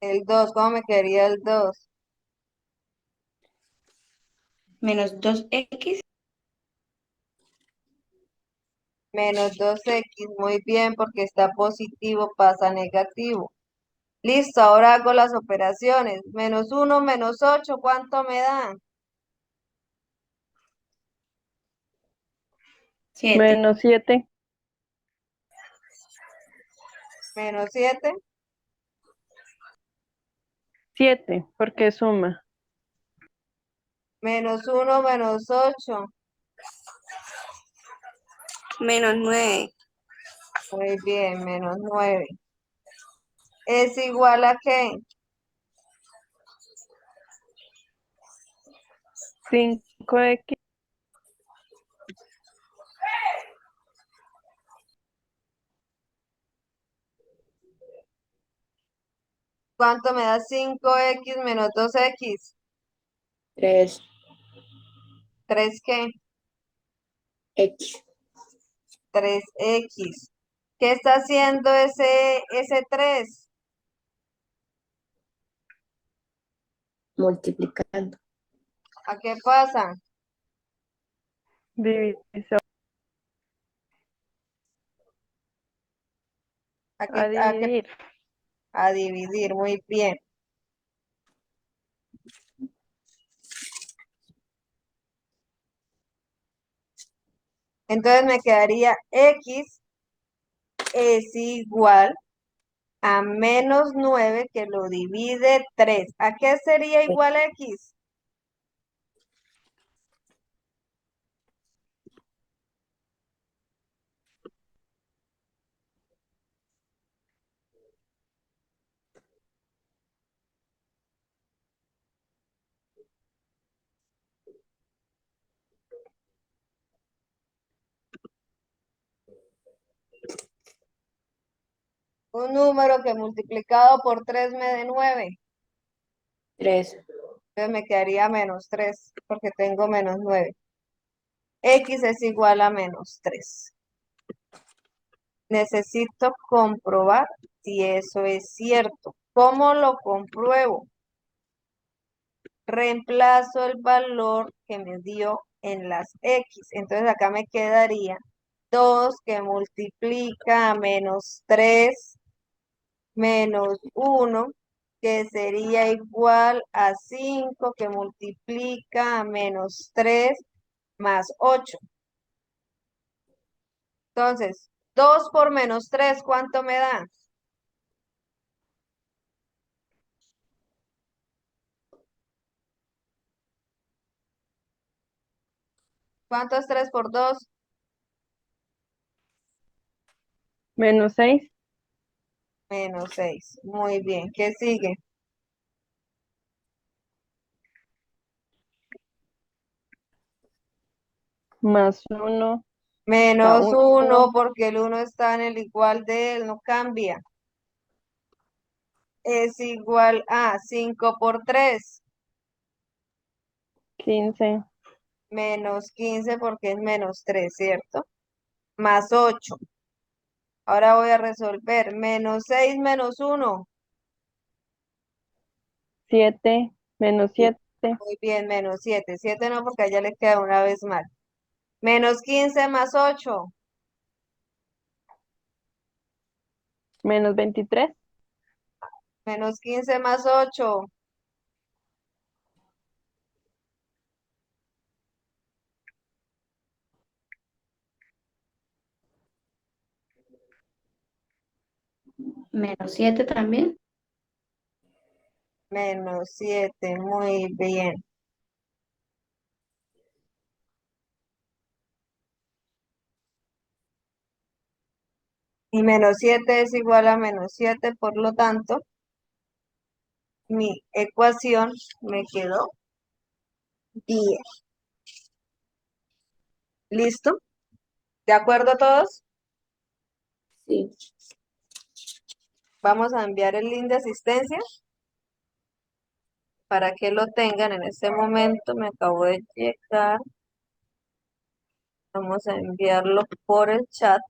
El 2. ¿Cómo me quedaría el 2? Menos 2x. -2x, muy bien, porque está positivo, pasa a negativo. Listo, ahora hago las operaciones. -1, -8, ¿cuánto me da? 7. Menos 7. -7, 7, porque suma. -1, -8. -9. Muy bien, -9. ¿Es igual a qué? 5x ¿Cuánto me da 5x menos 2x? 3x. ¿3 qué? 3x. ¿Qué está haciendo ese 3? Multiplicando. ¿A qué pasa? divisor. ¿A qué, A a qué- dividir. a dividir? Muy bien. Entonces me quedaría x es igual a -9 que lo divide 3. ¿A qué sería igual x? Un número que multiplicado por 3 me dé 9. 3. Entonces me quedaría -3 porque tengo -9. X es igual a -3. Necesito comprobar si eso es cierto. ¿Cómo lo compruebo? Reemplazo el valor que me dio en las X. Entonces acá me quedaría 2 que multiplica a menos 3 menos 1, que sería igual a 5 que multiplica a menos 3 más 8. Entonces, 2 por menos 3, ¿cuánto me da? ¿Cuánto es 3 por 2? Menos 6. Menos 6. Muy bien. ¿Qué sigue? Más 1. A Menos 1 1. porque el 1 está en el igual de él, no cambia. Es igual a 5 por 3. 15. Menos 15 porque es menos 3, ¿cierto? Más 8. Ahora voy a resolver. Menos 6 menos 1. 7. Menos 7. Muy bien, menos 7. 7 no, porque allá le queda una vez mal. Menos 15 más 8. Menos 23. Menos 15 más 8. Menos 7 también. Menos 7. Muy bien. Y menos 7 es igual a menos 7, por lo tanto, mi ecuación me quedó 10. ¿Listo? ¿De acuerdo todos? Sí. Vamos a enviar el link de asistencia para que lo tengan en este momento. Me acabo de llegar. Vamos a enviarlo por el chat.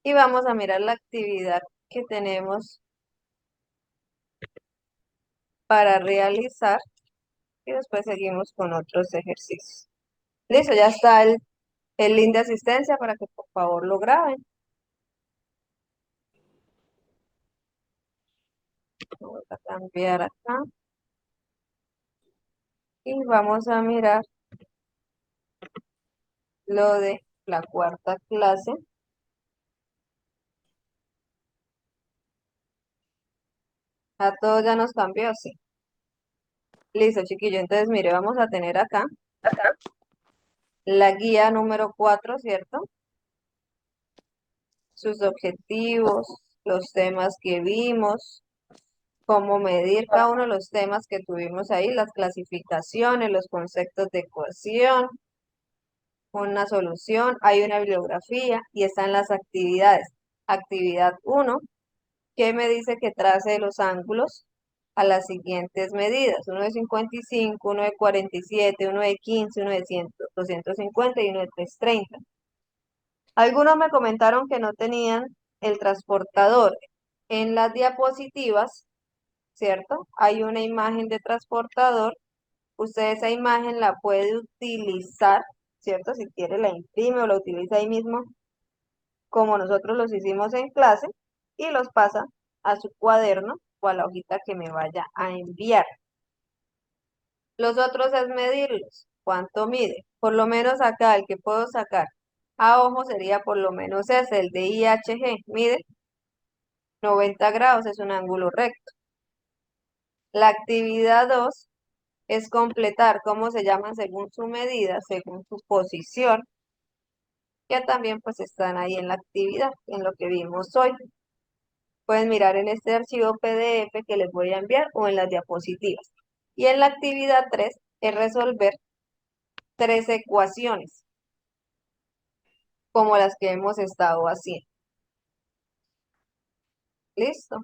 Y vamos a mirar la actividad que tenemos para realizar. Y después seguimos con otros ejercicios. Listo, ya está el link de asistencia para que por favor lo graben. Vamos a cambiar acá. Y vamos a mirar lo de la cuarta clase. A todos ya nos cambió, sí. Listo, chiquillo. Entonces, mire, vamos a tener acá la guía número 4, ¿cierto? Sus objetivos, los temas que vimos, cómo medir cada uno de los temas que tuvimos ahí, las clasificaciones, los conceptos de ecuación, una solución, hay una bibliografía y están las actividades. Actividad 1, que me dice que trace los ángulos a las siguientes medidas: uno de 55, uno de 47, uno de 15, uno de 100, 250 y uno de 330. Algunos me comentaron que no tenían el transportador. En las diapositivas, ¿cierto? Hay una imagen de transportador. Usted esa imagen la puede utilizar, ¿cierto? Si quiere la imprime o la utiliza ahí mismo, como nosotros los hicimos en clase, y los pasa a su cuaderno o a la hojita que me vaya a enviar. Los otros es medirlos. ¿Cuánto mide? Por lo menos acá el que puedo sacar a ojo sería por lo menos ese, el de IHG. Mide 90 grados, es un ángulo recto. La actividad 2 es completar cómo se llaman según su medida, según su posición, que también pues están ahí en la actividad, en lo que vimos hoy. Pueden mirar en este archivo PDF que les voy a enviar o en las diapositivas. Y en la actividad 3 es resolver 3 ecuaciones, como las que hemos estado haciendo. ¿Listo?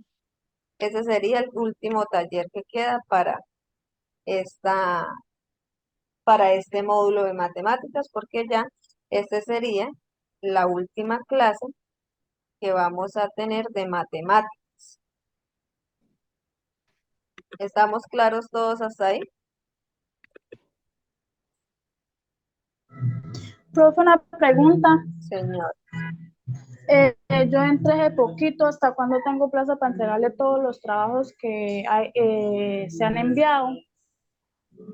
Ese sería el último taller que queda esta, para este módulo de matemáticas, porque ya este sería la última clase que vamos a tener de matemáticas. ¿Estamos claros todos hasta ahí? Profe, una pregunta. Señor. Yo entré hace poquito, ¿hasta cuándo tengo plazo para entregarle todos los trabajos que se han enviado?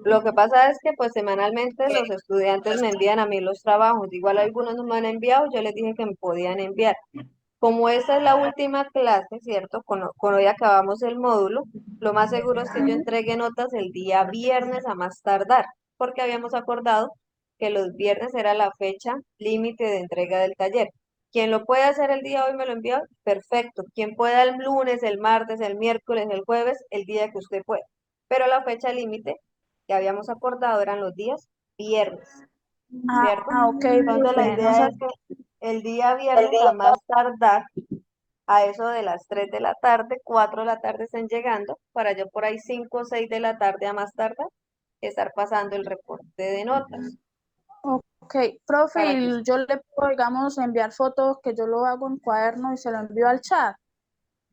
Lo que pasa es que pues semanalmente los estudiantes me envían a mí los trabajos. Igual algunos no me han enviado, yo les dije que me podían enviar. Como esta es la última clase, ¿cierto? Con hoy acabamos el módulo, lo más seguro es que yo entregue notas el día viernes a más tardar, porque habíamos acordado que los viernes era la fecha límite de entrega del taller. Quien lo puede hacer el día de hoy me lo envía, perfecto. Quien pueda el lunes, el martes, el miércoles, el jueves, el día que usted pueda. Pero la fecha límite que habíamos acordado eran los días viernes, ¿cierto? Ok, Entonces la profe, no idea sé. es que el día viernes a más tardar, a eso de las 3 de la tarde, 4 de la tarde estén llegando, para yo por ahí 5 o 6 de la tarde a más tardar, estar pasando el reporte de notas. Ok, profe, Para que, y yo le puedo, digamos, enviar fotos que yo lo hago en cuaderno y se lo envío al chat.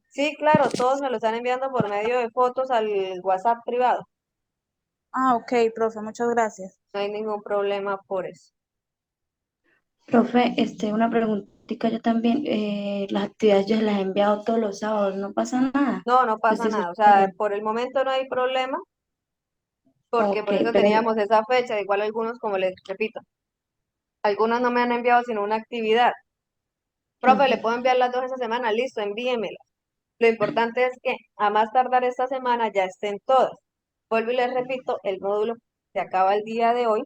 sí, claro, todos me lo están enviando por medio de fotos al WhatsApp privado. Ok, profe, muchas gracias. No hay ningún problema por eso. Profe, una preguntita yo también. Las actividades yo las he enviado todos los sábados, no pasa nada. No, no pasa Desde su nada. O sea, escuela. por el momento no hay problema, porque Ok, por eso pero teníamos esa fecha. Igual algunos, como les repito, algunos no me han enviado sino una actividad. Profe, ¿le ujú, puedo enviar las dos esa semana? Listo, envíemela. Lo importante es que a más tardar esta semana ya estén todas. Vuelvo y les repito, el módulo se acaba el día de hoy.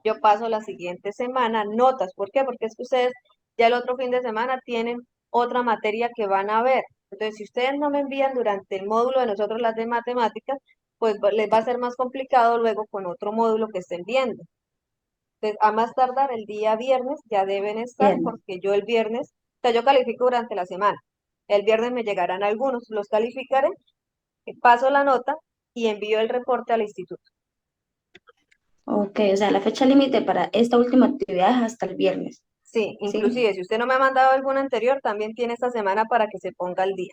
Yo paso la siguiente semana notas. ¿Por qué? Porque es que ustedes ya el otro fin de semana tienen otra materia que van a ver. Entonces, si ustedes no me envían durante el módulo de nosotros las de matemáticas, pues les va a ser más complicado luego con otro módulo que estén viendo. Entonces, a más tardar el día viernes ya deben estar bien. porque yo el viernes, o sea, yo califico durante la semana. El viernes me llegarán algunos, los calificaré, paso la nota y envío el reporte al instituto. Ok, o sea, la fecha límite para esta última actividad es hasta el viernes, Sí, ¿sí? inclusive si usted no me ha mandado alguna anterior, también tiene esta semana para que se ponga al día.